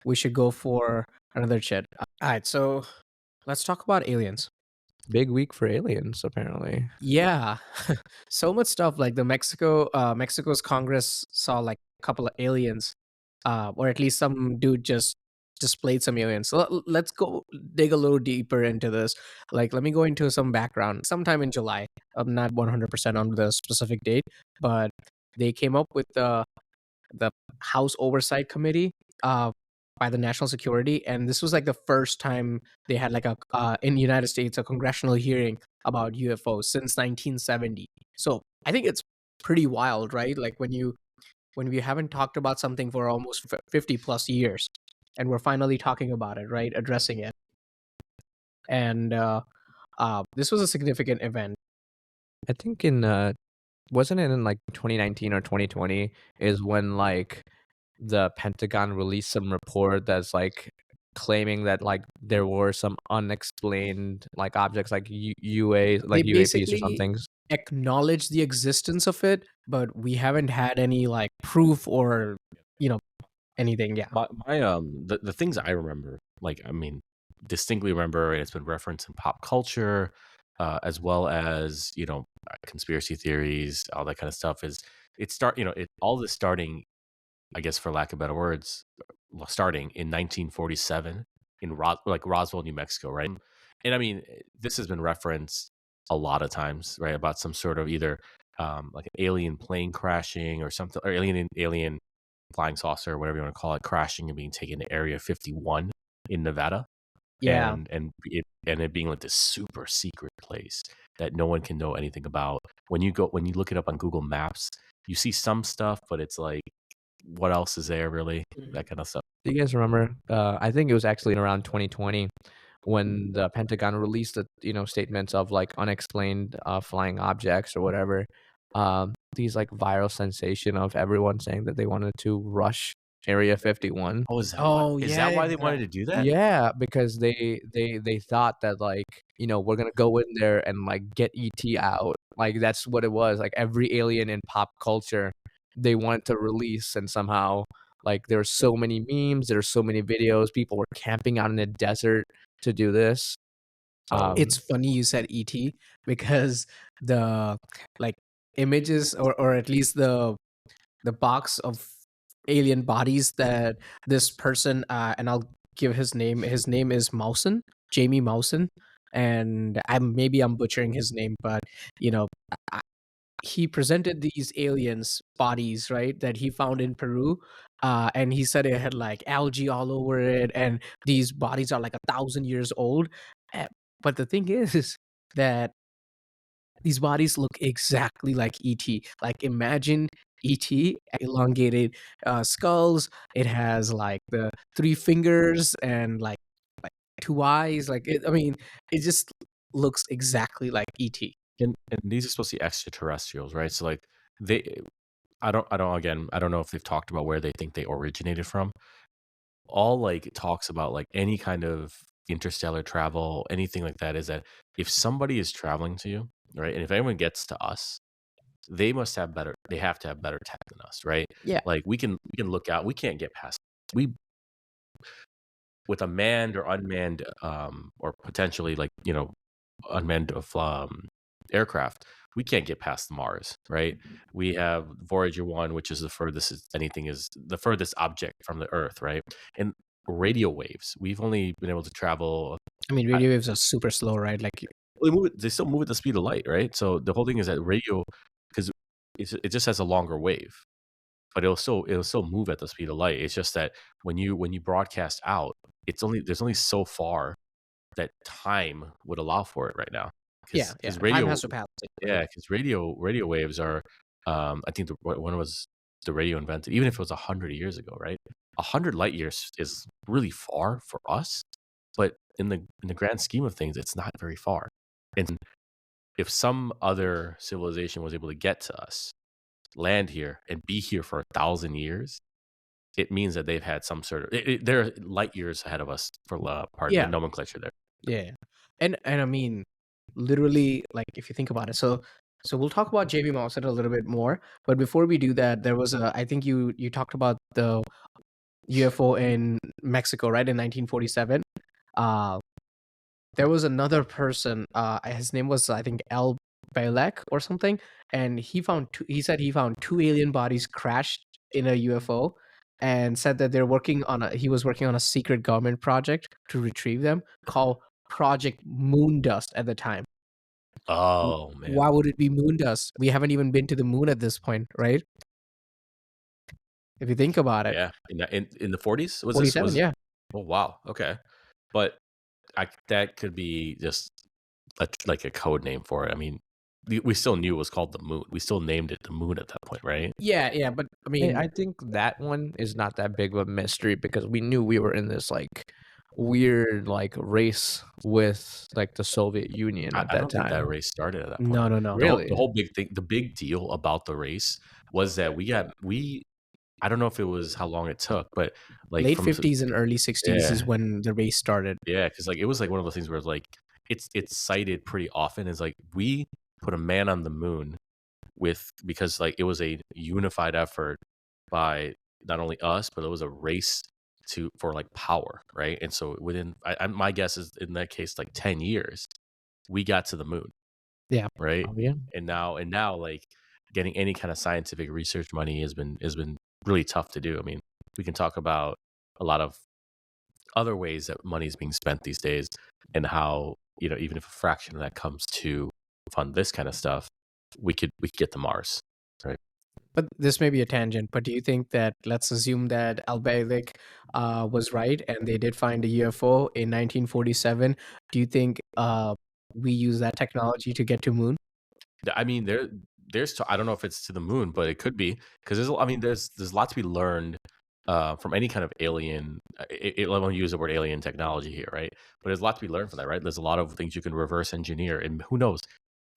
we should go for another chat. All right, so let's talk about aliens. Big week for aliens, apparently. Yeah, so much stuff. Like Mexico's Congress saw like a couple of aliens, or at least some dude just displayed some aliens. So let's go dig a little deeper into this. Like, let me go into some background. Sometime in July, I'm not 100% on the specific date, but they came up with the House Oversight Committee by the National Security, and this was like the first time they had like a in the United States a congressional hearing about UFOs since 1970. So I think it's pretty wild, right? Like when we haven't talked about something for almost 50 plus years, and we're finally talking about it, right? Addressing it, and this was a significant event. I think wasn't it in like 2019 or 2020 is when like the Pentagon released some report that's like claiming that like there were some unexplained like objects like UAs, They like UAPs or basically something. acknowledge the existence of it, but we haven't had any like proof or you know anything. Yeah. The things I remember, like I mean, distinctly remember, and it's been referenced in pop culture, as well as conspiracy theories, all that kind of stuff. All this starting, I guess, for lack of better words, starting in 1947 in Roswell, New Mexico, right? And I mean, this has been referenced a lot of times, right? About some sort of either like an alien plane crashing or something, or alien flying saucer, whatever you want to call it, crashing and being taken to Area 51 in Nevada, Yeah. and it being like this super secret place that no one can know anything about. When you look it up on Google Maps, you see some stuff, but it's like, what else is there really? That kind of stuff. Do you guys remember? I think it was actually around 2020 when the Pentagon released the statements of like unexplained flying objects or whatever. These like viral sensation of everyone saying that they wanted to rush Area 51. Oh, is that Oh, is yeah, that why they yeah. wanted to do that? Yeah, because they thought that like we're gonna go in there and like get ET out. Like that's what it was. Like every alien in pop culture, they wanted to release, and somehow like there's so many memes, there's so many videos. People were camping out in the desert to do this. It's funny you said ET because the like images or at least the box of alien bodies that this person and I'll give his name. His name is Mausen, Jamie Mausen, and I'm butchering his name, but you know I, he presented these aliens bodies, right, that he found in Peru, and he said it had like algae all over it, and these bodies are like 1,000 years old. Uh, but the thing is that these bodies look exactly like ET. Like imagine ET elongated skulls. It has like the three fingers and like two eyes. I mean, it just looks exactly like ET. And these are supposed to be extraterrestrials, right? So like they, I don't know if they've talked about where they think they originated from. All like talks about like any kind of interstellar travel, anything like that, is that if somebody is traveling to you, right, and if anyone gets to us, they must have better. They have to have better tech than us, right? Yeah. Like we can look out. We can't get past. We with a manned or unmanned, or potentially like unmanned of aircraft, we can't get past Mars, right? We have Voyager 1, which is the furthest anything is the furthest object from the Earth, right? And radio waves, we've only been able to travel. I mean, radio waves are super slow, right? Like, They still move at the speed of light, right? So the whole thing is that radio, because it just has a longer wave, but it'll still move at the speed of light. It's just that when you broadcast out, there's only so far that time would allow for it right now. yeah, Because time radio, has to pass it. yeah, because radio waves are, I think when was the radio invented, even if it was 100 years ago, right? 100 light years is really far for us, but in the grand scheme of things, it's not very far. And if some other civilization was able to get to us, land here, and be here for 1,000 years, it means that they've had some sort of. They're light years ahead of us for pardon the Yeah. nomenclature there. Yeah. And I mean, literally, like if you think about it, so we'll talk about JB Mousset a little bit more, but before we do that, there was I think you talked about the UFO in Mexico, right, in 1947. There was another person, his name was, I think, El Balek or something, and he said he found two alien bodies crashed in a UFO, and said that he was working on a secret government project to retrieve them called Project Moondust at the time. Oh man, Why would it be Moondust? We haven't even been to the moon at this point, right? If you think about it. yeah. In the 40s was 47, this? yeah. Oh wow, okay, but that could be just like a code name for it. I mean, we still knew it was called the moon. We still named it the moon at that point, right? Yeah, but I mean, I think that one is not that big of a mystery because we knew we were in this like weird like race with like the Soviet Union at I that don't think that time. race started at that point. no. Really? The whole big thing, the big deal about the race was that I don't know if it was how long it took, but like late from 50s and early 60s is Yeah. when the race started. Yeah, because like it was like one of those things where like it's cited pretty often as like we put a man on the moon because like it was a unified effort by not only us, but it was a race for like power, right? And so within my guess is in that case like 10 years we got to the moon, Yeah. right? Oh yeah. And now like getting any kind of scientific research money has been really tough to do. I mean, we can talk about a lot of other ways that money is being spent these days, and how even if a fraction of that comes to fund this kind of stuff, we could get to Mars, right? But this may be a tangent, but do you think that, let's assume that Al-Bailik was right and they did find a UFO in 1947, do you think we use that technology to get to moon? I mean, I don't know if it's to the moon, but it could be, because there's a lot to be learned from any kind of alien. I won't use the word alien technology here, right? But there's a lot to be learned from that, right? There's a lot of things you can reverse engineer, and who knows,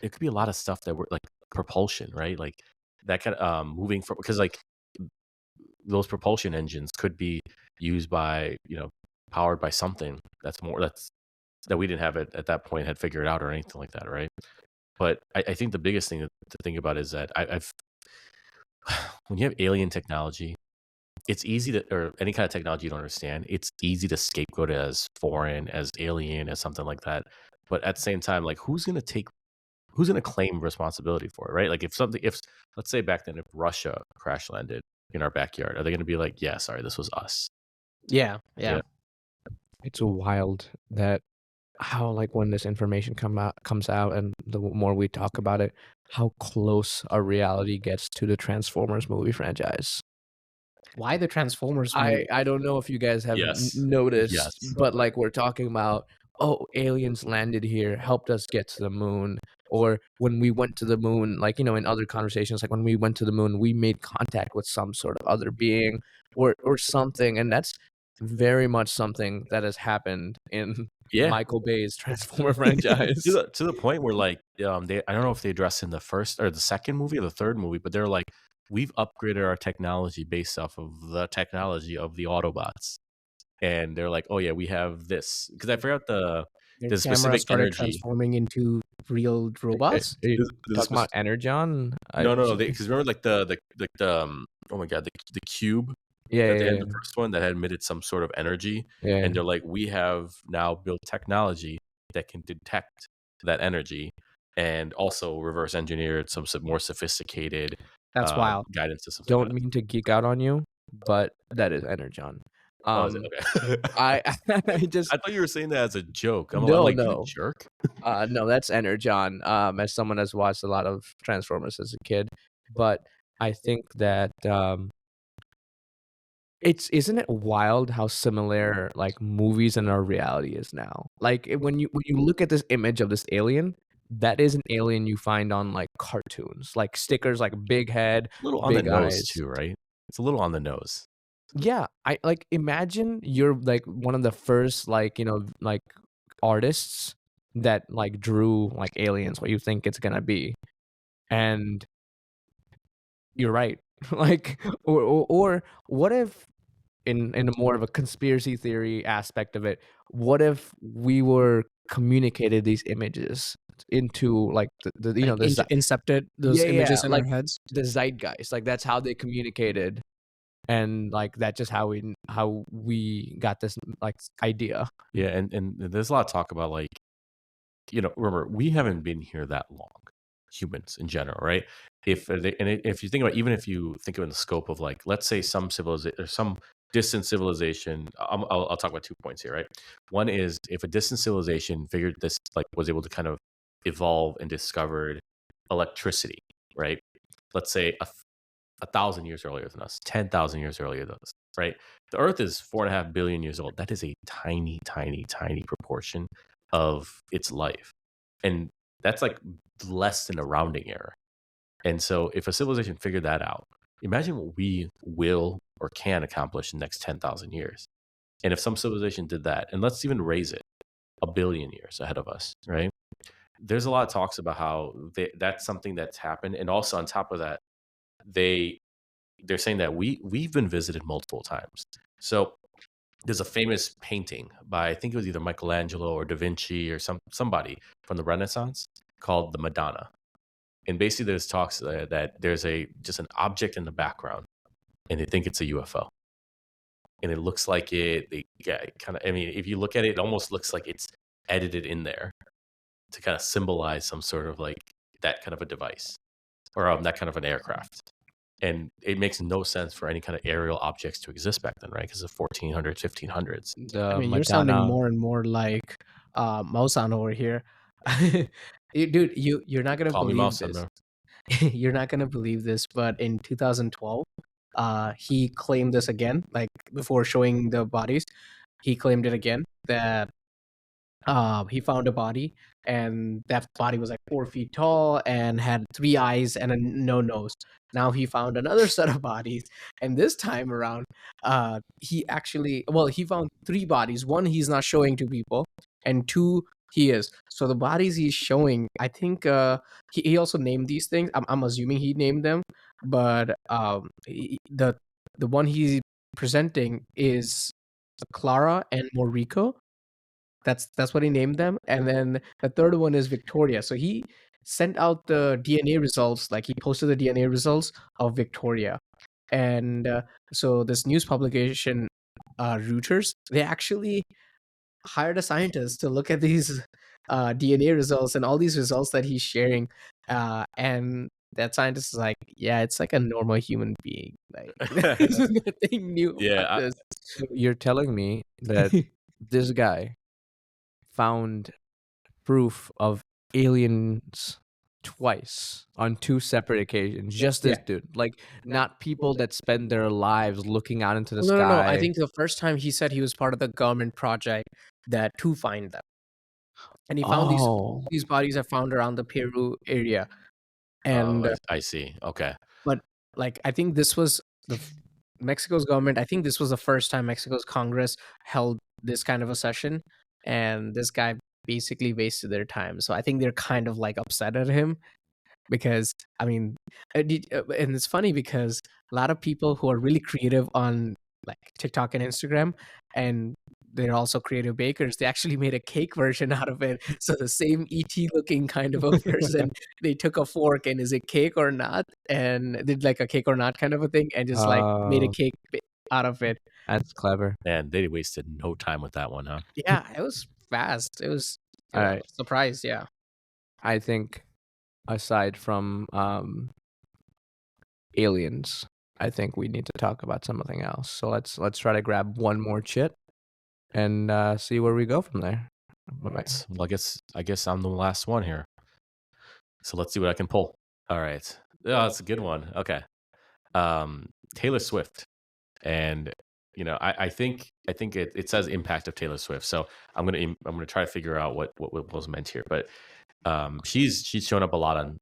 there could be a lot of stuff that we're like propulsion, right? Like that kind of moving from, because like those propulsion engines could be used by powered by something that we didn't have it at that point had figured out or anything like that, right? But I think the biggest thing to think about is that I've when you have alien technology, it's easy or any kind of technology you don't understand, it's easy to scapegoat it as foreign, as alien, as something like that. But at the same time, like who's gonna claim responsibility for it, right? Like if let's say back then, if Russia crash landed in our backyard, are they gonna be like, yeah, sorry, this was us? Yeah. It's wild that how like when this information comes out and the more we talk about it, how close our reality gets to the Transformers movie franchise. Why the Transformers movie? I don't know if you guys have Yes. noticed, Yes. but like we're talking about, oh, aliens landed here, helped us get to the moon, or when we went to the moon, like in other conversations, like when we went to the moon, we made contact with some sort of other being or something, and that's very much something that has happened in Yeah. Michael Bay's Transformer franchise. to the point where like I don't know if they addressed in the first or the second movie or the third movie, but they're like, we've upgraded our technology based off of the technology of the Autobots, and they're like, oh yeah, we have this, because I forgot Their the camera specific started energy. transforming into real robots? Are you This talking was about Energon? no, because remember like the oh my god, the cube Yeah, that they had yeah, in the first one that had emitted some sort of energy, yeah. and they're like, we have now built technology that can detect that energy and also reverse engineered some more sophisticated That's wild. guidance systems. Don't mean to geek out on you, but that is Energon. Oh, is it? Okay. I I just I thought you were saying that as a joke. I'm no, like, you no. jerk. No, that's Energon. As someone that's watched a lot of Transformers as a kid, but I think that isn't it wild how similar like movies and our reality is now? Like when you look at this image of this alien, that is an alien you find on like cartoons, like stickers, like big head, A little on the big nose eyes. too, right? It's a little on the nose. Yeah, I like imagine you're like one of the first like like artists that like drew like aliens, what you think it's gonna be, and you're right. Like or what if in a more of a conspiracy theory aspect of it, what if we were communicated these images into like the Like incepted those yeah images in our like heads. the zeitgeist, like that's how they communicated, and like that's just how we got this like idea. Yeah, and there's a lot of talk about like, remember, we haven't been here that long, humans in general, right? If you think about, even if you think of it in the scope of like, let's say some civilization or some distant civilization, I'll talk about 2 points here, right? One is if a distant civilization figured this, like was able to kind of evolve and discovered electricity, right? Let's say 1,000 years earlier than us, 10,000 years earlier than us, right? The Earth is 4.5 billion years old. That is a tiny, tiny, tiny proportion of its life. And that's like less than a rounding error. And so if a civilization figured that out, imagine what we will or can accomplish in the next 10,000 years. And if some civilization did that, and let's even raise it 1 billion years ahead of us, right? There's a lot of talks about how that's something that's happened. And also on top of that, they're saying that we've been visited multiple times. So there's a famous painting by, I think it was either Michelangelo or Da Vinci or somebody from the Renaissance called the Madonna. And basically there's talks that there's just an object in the background and they think it's a UFO. And it looks like I mean, if you look at it, it almost looks like it's edited in there to kind of symbolize some sort of like that kind of a device or that kind of an aircraft. And it makes no sense for any kind of aerial objects to exist back then, right? Because of 1400s, 1500s. I mean, you're sounding more and more like Mao-san over here. Dude, you're not gonna Call me believe Mao-san, this. bro. You're not gonna believe this, but in 2012, he claimed this again, like before showing the bodies, he claimed it again that he found a body, and that body was like 4 feet tall and had 3 eyes and no nose. Now he found another set of bodies, and this time around, he found 3 bodies. One he's not showing to people, and 2 he is. So the bodies he's showing, I think he also named these things. I'm assuming he named them, but the one he's presenting is Clara and Morrico. That's what he named them. And then the third one is Victoria. So he sent out the DNA results, like he posted the DNA results of Victoria. And so this news publication, Reuters, they actually hired a scientist to look at these DNA results and all these results that he's sharing. And that scientist is like, yeah, it's like a normal human being. Like, there's nothing new about this. You're telling me that this guy found proof of aliens twice on 2 separate occasions. Just this dude, like not people that spend their lives looking out into the sky. No. I think the first time he said he was part of the government project to find them, and he found these bodies are found around the Peru area. And I see. Okay, but like I think this was Mexico's government. I think this was the first time Mexico's Congress held this kind of a session, and this guy basically wasted their time. So I think they're kind of like upset at him because, I mean, and it's funny because a lot of people who are really creative on like TikTok and Instagram, and they're also creative bakers. They actually made a cake version out of it. So the same ET looking kind of a person, they took a fork and is it cake or not? And did like a cake or not kind of a thing and just like made a Oh, cake out of it. that's clever. Man, they wasted no time with that one, huh? Yeah, it was fast. It was All right. surprise, yeah. I think aside from aliens, I think we need to talk about something else. So let's try to grab one more chit and see where we go from there. All right. Well, I guess I'm the last one here. So let's see what I can pull. All right. Oh, that's a good one. Okay. Taylor Swift. And I think it says impact of Taylor Swift. So I'm gonna try to figure out what was meant here. But she's shown up a lot on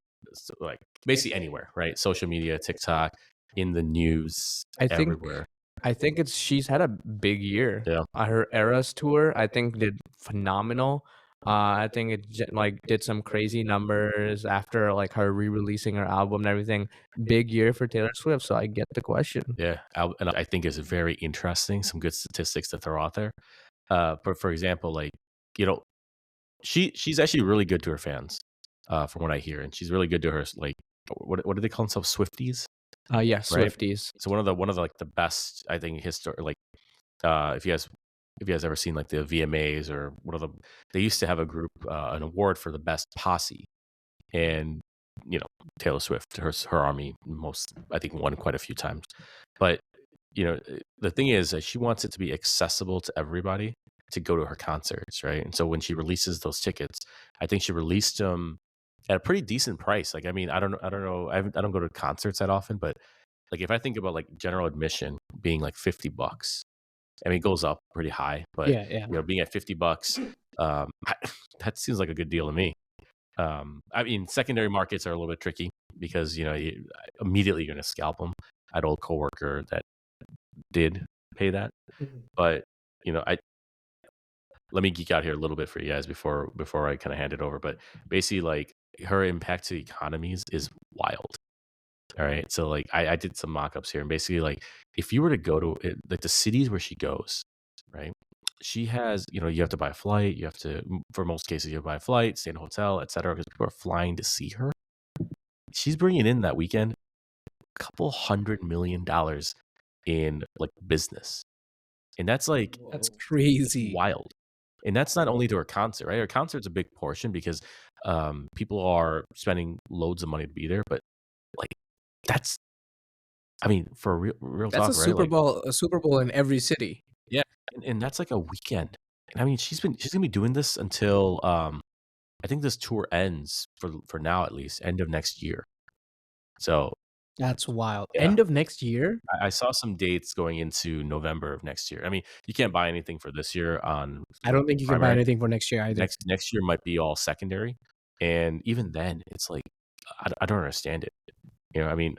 like basically anywhere, right? Social media, TikTok, in the news, everywhere. I think she's had a big year. Yeah. Her Eras tour, I think, did phenomenal. I think it like did some crazy numbers after like her re-releasing her album and everything. Big year for Taylor Swift, so I get the question. Yeah, and I think it's very interesting. Some good statistics to throw out there. But for example, like she's actually really good to her fans, from what I hear, and she's really good to her like what do they call themselves, Swifties? Yeah, Right? Swifties. So one of the like the best, I think, like if you guys ever seen like the VMAs or they used to have a group, an award for the best posse, and Taylor Swift, her army, I think, won quite a few times. But the thing is that she wants it to be accessible to everybody to go to her concerts, right? And so when she releases those tickets, I think she released them at a pretty decent price. Like, I mean, I don't know, I don't go to concerts that often, but like if I think about like general admission being like $50, I mean, it goes up pretty high, but Yeah. being at $50, that seems like a good deal to me. I mean, secondary markets are a little bit tricky because immediately you're gonna scalp them. I had an old coworker that did pay that, but let me geek out here a little bit for you guys before I kind of hand it over. But basically, like her impact to economies is wild. All right, so like I did some mock-ups here, and basically, like if you were to go to like the cities where she goes, right? She has, you have to buy a flight. You have to, for most cases, you have to buy a flight, stay in a hotel, etc. Because people are flying to see her. She's bringing in that weekend $200 million in like business, and that's like That's crazy. wild. And that's not only to her concert, right? Her concert's a big portion because people are spending loads of money to be there, but like that's, I mean, for real That's talk, a right? Super Like, Bowl, a Super Bowl in every city. yeah, and that's like a weekend. And I mean, she's gonna be doing this until I think this tour ends for now, at least end of next year. So That's wild. Yeah. End of next year? I saw some dates going into November of next year. I mean, you can't buy anything for this year on. I don't think you can buy primary. anything for next year either. Next year might be all secondary, and even then, it's like I don't understand it. I mean,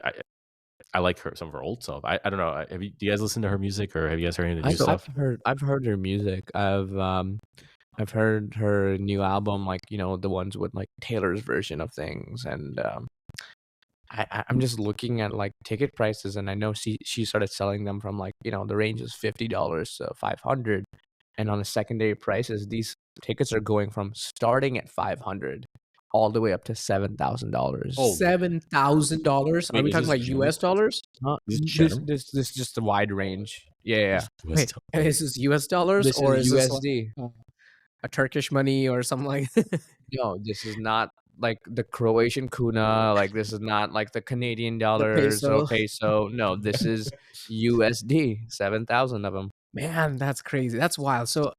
I like some of her old stuff. I don't know. Do you guys listen to her music, or have you guys heard any of the new stuff? I've heard her music. I've heard her new album, like the ones with like Taylor's version of things, and I'm just looking at like ticket prices, and I know she started selling them from like the range is $50 to $500, and on the secondary prices, these tickets are going from starting at $500 all the way up to $7,000. Oh. $7,000? Are Wait, we is talking this like general? US dollars? This is just a wide range. Yeah. Wait, is this US dollars This or is is this USD. like a Turkish money or something like No, this is not like the Croatian kuna. Like this is not like the Canadian dollars or peso. No, this is USD. 7,000 of them. Man, that's crazy. That's wild. So,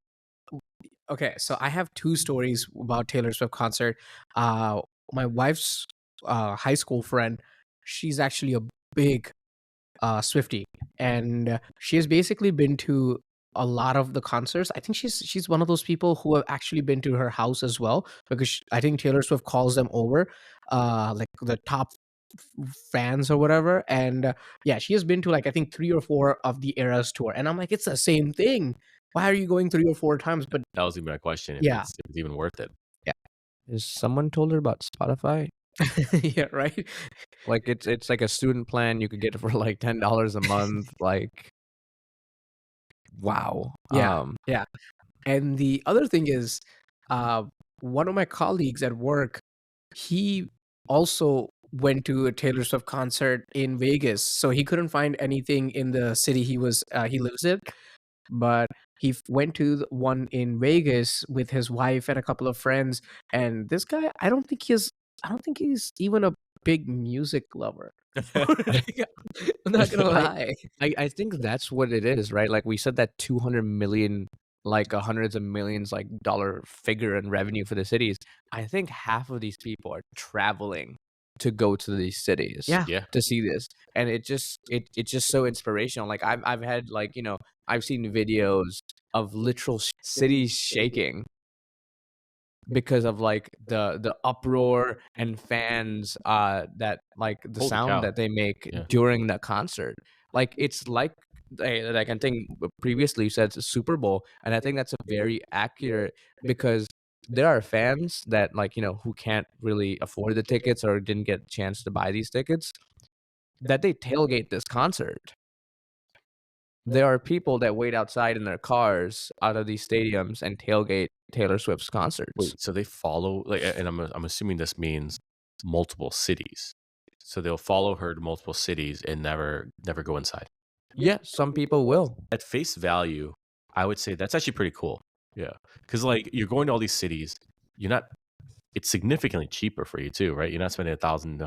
okay, so I have two stories about Taylor Swift concert. My wife's high school friend, she's actually a big Swiftie, and she has basically been to a lot of the concerts. I think she's one of those people who have actually been to her house as well, because I think Taylor Swift calls them over, like the top fans or whatever. And yeah, she has been to like I think 3 or 4 of the Eras tour, and I'm like, it's the same thing. Why are you going 3 or 4 times? But That was even my question. If Yeah. it's even worth it. Is someone told her about Spotify? yeah, right. Like it's like a student plan. You could get it for like $10 a month. Like Wow. Yeah, yeah. And the other thing is, uh, one of my colleagues at work, he also went to a Taylor Swift concert in Vegas. So he couldn't find anything in the city he lives in, but went to the one in Vegas with his wife and a couple of friends. And this guy, I don't think he's even a big music lover. I'm not gonna lie. I think that's what it is, right? Like we said that 200 million, like hundreds of millions, like dollar figure in revenue for the cities. I think half of these people are traveling to go to these cities Yeah. Yeah. to see this, and it's just so inspirational. Like I've had like I've seen videos of literal cities shaking because of like the uproar and fans that like the Holy sound cow. that they make Yeah. during the concert. Like it's like I can think previously you said it's a Super Bowl, and I think that's a very accurate because there are fans that like who can't really afford the tickets or didn't get a chance to buy these tickets that they tailgate this concert. There are people that wait outside in their cars out of these stadiums and tailgate Taylor Swift's concerts. Wait, so they follow like, and I'm assuming this means multiple cities. So they'll follow her to multiple cities and never go inside. Yeah, some people will. At face value, I would say that's actually pretty cool. Yeah, because like you're going to all these cities, you're not. It's significantly cheaper for you too, right? You're not spending $1,000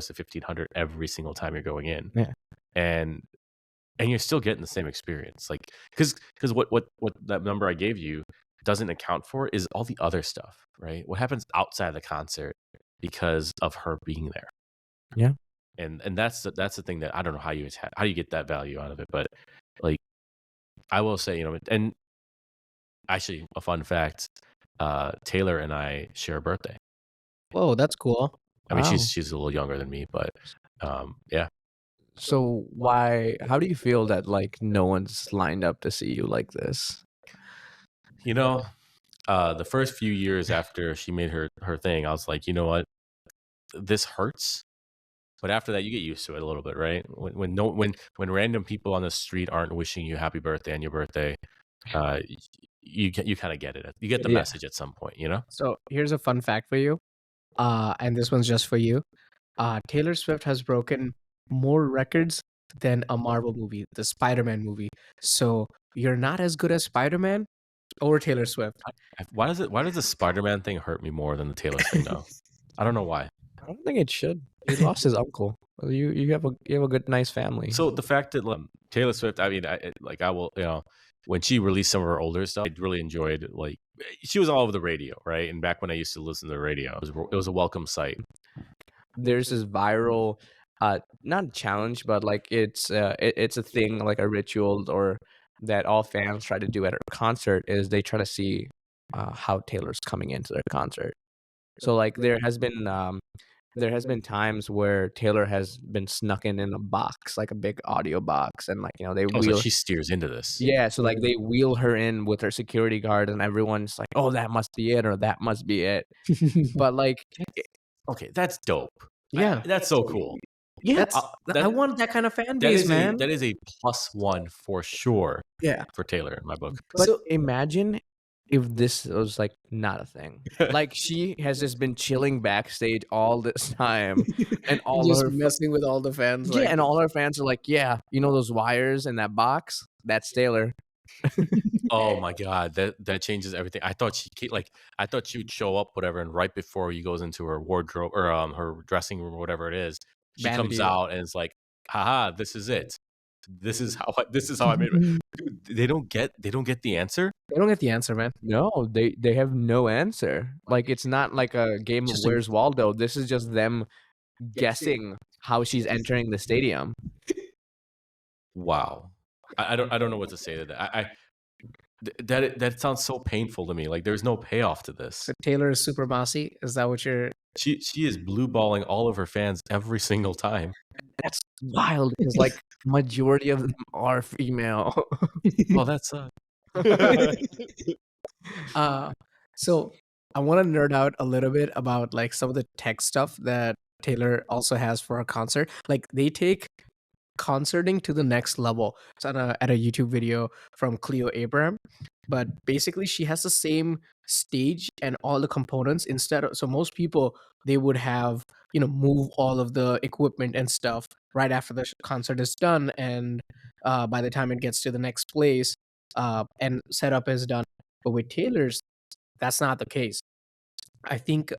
to $1,500 every single time you're going in. Yeah. and you're still getting the same experience, like because what that number I gave you doesn't account for is all the other stuff, right? What happens outside the concert because of her being there. Yeah. And that's the thing that I don't know how you get that value out of it, but like I will say, and actually a fun fact, Taylor and I share a birthday. Whoa, that's cool. I mean, Wow. she's a little younger than me, but yeah. So how do you feel that like no one's lined up to see you like this? The first few years after she made her thing, I was like, you know what, this hurts. But after that, you get used to it a little bit, right? When random people on the street aren't wishing you happy birthday on your birthday, you kind of get it. You get the Yeah. message at some point, you know. So here's a fun fact for you, and this one's just for you. Taylor Swift has broken more records than a Marvel movie, the Spider-Man movie. So you're not as good as Spider-Man or Taylor Swift. Why does the Spider-Man thing hurt me more than the Taylor thing though? I don't know why. I don't think it should. He lost his uncle. You have a good nice family. So the fact that Taylor Swift, I mean, I will, when she released some of her older stuff, I really enjoyed. Like she was all over the radio, right? And back when I used to listen to the radio, it was a welcome sight. There's this viral, not a challenge, but like it's a thing, like a ritual or that all fans try to do at a concert is they try to see how Taylor's coming into their concert. So like there has been times where Taylor has been snuck in a box, like a big audio box, and like they Oh, so wheel. she steers into this. Yeah, so like they wheel her in with her security guard, and everyone's like, "Oh, that must be it," or "That must be it." But like, Okay, that's dope. Yeah. That's so cool. Yeah, that- I want that kind of fan That base, is man. that is a +1 for sure Yeah. for Taylor in my book. but So- imagine if this was like not a thing. Like she has just been chilling backstage all this time, and all just her messing with all the fans. yeah, and all her fans are like, "Yeah, those wires in that box? That's Taylor." Oh my god, that changes everything. I thought she would show up, whatever, and right before he goes into her wardrobe or her dressing room or whatever it is, she comes Vanity. out and it's like, haha, this is it. This is how I made it. Dude, they don't get the answer. They don't get the answer, man. No, they have no answer. Like it's not like a game of Just a- Where's Waldo. This is just them guessing how she's entering the stadium. Wow. I don't know what to say to that. That sounds so painful to me. Like there's no payoff to this. So Taylor is super bossy. Is that what you're? She is blue balling all of her fans every single time. That's wild because like majority of them are female. Oh, that's So I want to nerd out a little bit about like some of the tech stuff that Taylor also has for a concert. Like they take concerting to the next level. It's on at a YouTube video from Cleo Abraham, but basically she has the same stage and all the components instead of, so most people, they would have, move all of the equipment and stuff right after the concert is done, and by the time it gets to the next place, and setup is done. But with Taylor's, that's not the case. I think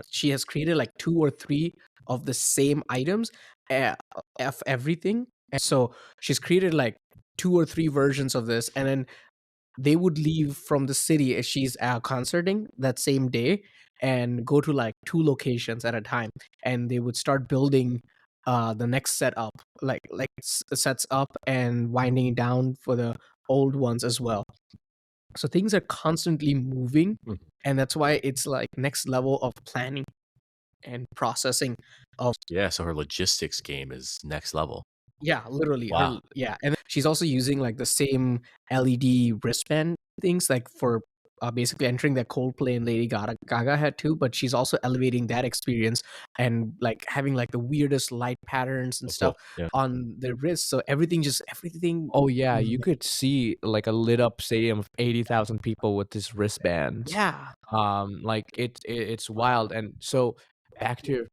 she has created like 2 or 3 of the same items, uh, of everything. And so she's created like 2 or 3 versions of this, and then they would leave from the city as she's concerting that same day and go to like 2 locations at a time, and they would start building the next setup, like sets up and winding it down for the old ones as well. So things are constantly moving, Mm. and that's why it's like next level of planning and processing of, Yeah, so her logistics game is next level. yeah, literally. Wow. And she's also using like the same LED wristband things, like for basically entering that Coldplay and Lady Gaga had too. But she's also elevating that experience and like having like the weirdest light patterns and Oh, stuff cool. Yeah. on their wrists. So everything. Oh yeah, you Mm, could see like a lit up stadium of 80,000 people with this wristband. yeah, Like it's wild. And so back to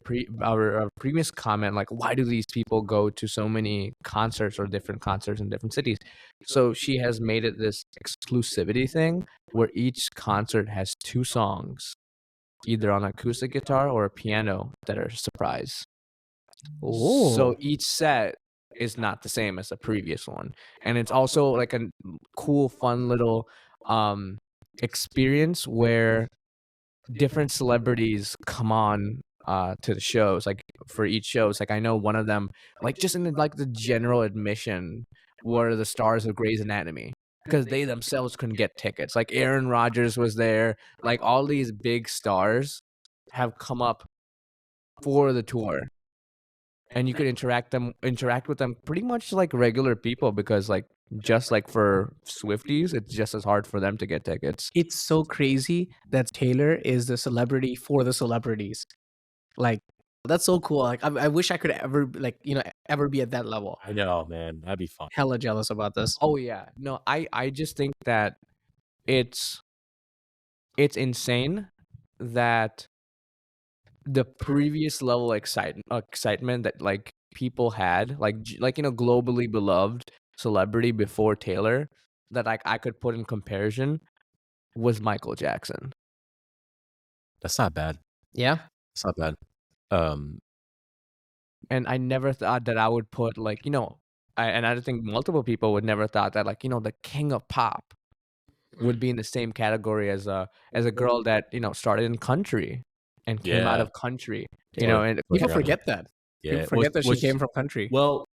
our previous comment, like why do these people go to so many concerts or different concerts in different cities? So she has made it this exclusivity thing where each concert has 2 songs, either on acoustic guitar or a piano, that are a surprise. So Oh, each set is not the same as the previous one, and it's also like a cool, fun little experience where different celebrities come on to the shows. Like for each show, it's like I know one of them, like just in the general admission, were the stars of Grey's Anatomy because they themselves couldn't get tickets. Like Aaron Rodgers was there. Like all these big stars have come up for the tour, and you could interact with them pretty much like regular people, because like just like for Swifties, it's just as hard for them to get tickets. it's so crazy that Taylor is the celebrity for the celebrities. Like, that's so cool. Like, I wish I could ever, like, ever be at that level. I know, man. That'd be fun. Hella jealous about this. Oh yeah, no, I just think that it's insane that the previous level excitement that like people had, like globally beloved celebrity before Taylor, that like I could put in comparison, was Michael Jackson. That's not bad. Yeah. That's not bad. Um, And I never thought that I would put like, and I think multiple people would never thought that like, the king of pop would be in the same category as a girl that, started in country and came out Yeah. of country, Taylor- and People Yeah. forget that. yeah. People forget that she Was- came from country. Well,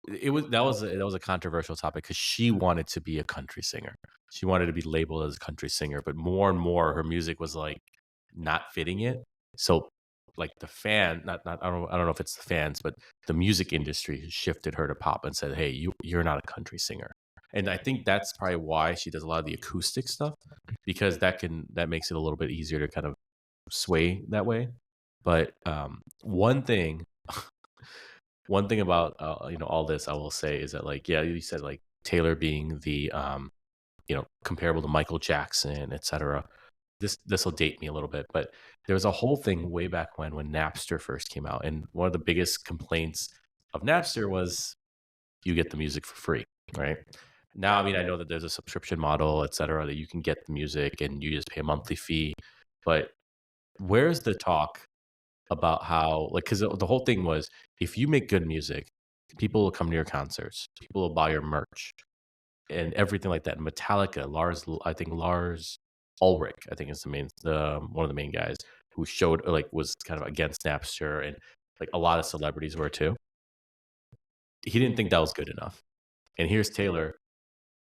that was a controversial topic because she wanted to be a country singer. She wanted to be labeled as a country singer, but more and more her music was like not fitting it. So like the fan, not I don't know if it's the fans, but the music industry shifted her to pop and said, "Hey, you're not a country singer." And I think that's probably why she does a lot of the acoustic stuff, because that makes it a little bit easier to kind of sway that way. But one thing about all this I will say is that, like, yeah, you said like Taylor being the comparable to Michael Jackson, etc. This will date me a little bit, but there was a whole thing way back when Napster first came out, and one of the biggest complaints of Napster was you get the music for free, right? Now, I mean, I know that there's a subscription model, etc., that you can get the music and you just pay a monthly fee, but where's the talk about how, like, because the whole thing was, if you make good music, people will come to your concerts, people will buy your merch, and everything like that. Metallica, Lars Ulrich, I think is one of the main guys who showed, like, was kind of against Napster, and like a lot of celebrities were too. He didn't think that was good enough, and here's Taylor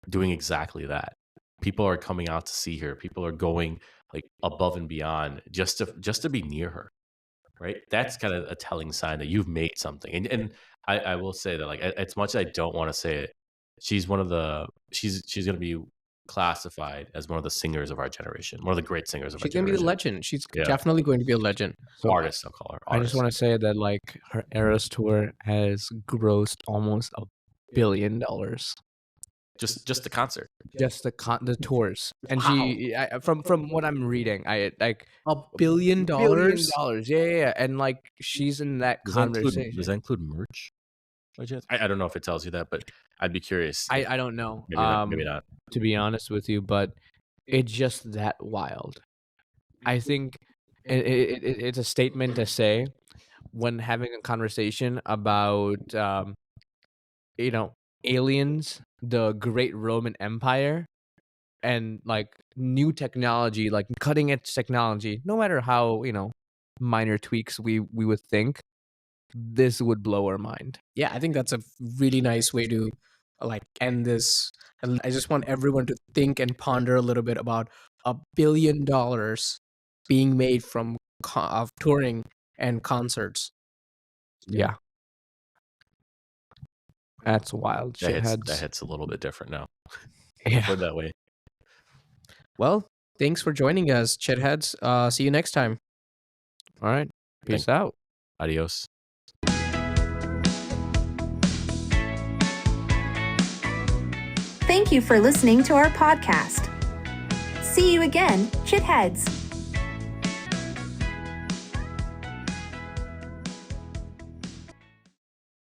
doing exactly that. People are coming out to see her. People are going like above and beyond just to be near her. Right, that's kind of a telling sign that you've made something. And I will say that, like, as much as I don't want to say it, she's going to be classified as one of the singers of our generation, one of the great singers of our She's gonna be a generation. legend. She's Yeah. definitely going to be a legend. So Artist, I'll call her. I just Artist. want to say that like her Eras tour has grossed almost $1 billion. Just the concert. Just the tours, and Wow. from what I'm reading, I like $1 billion. $1 billion. Yeah, and like she's in that Does conversation. that include merch? By chance? I don't know if it tells you that, but I'd be curious. I don't know. Maybe not. To be honest with you, but it's just that wild. I think it's a statement to say when having a conversation about aliens, the Great Roman Empire, and like new technology, like cutting edge technology. No matter how minor tweaks we would think, this would blow our mind. Yeah, I think that's a really nice way to like end this. And I just want everyone to think and ponder a little bit about $1 billion being made from of touring and concerts. Yeah. That's wild. That hits a little bit different now. Yeah. Put it that way. Well, thanks for joining us, Chitheads. See you next time. All right. Peace out. Adios. Thank you for listening to our podcast. See you again, Chitheads.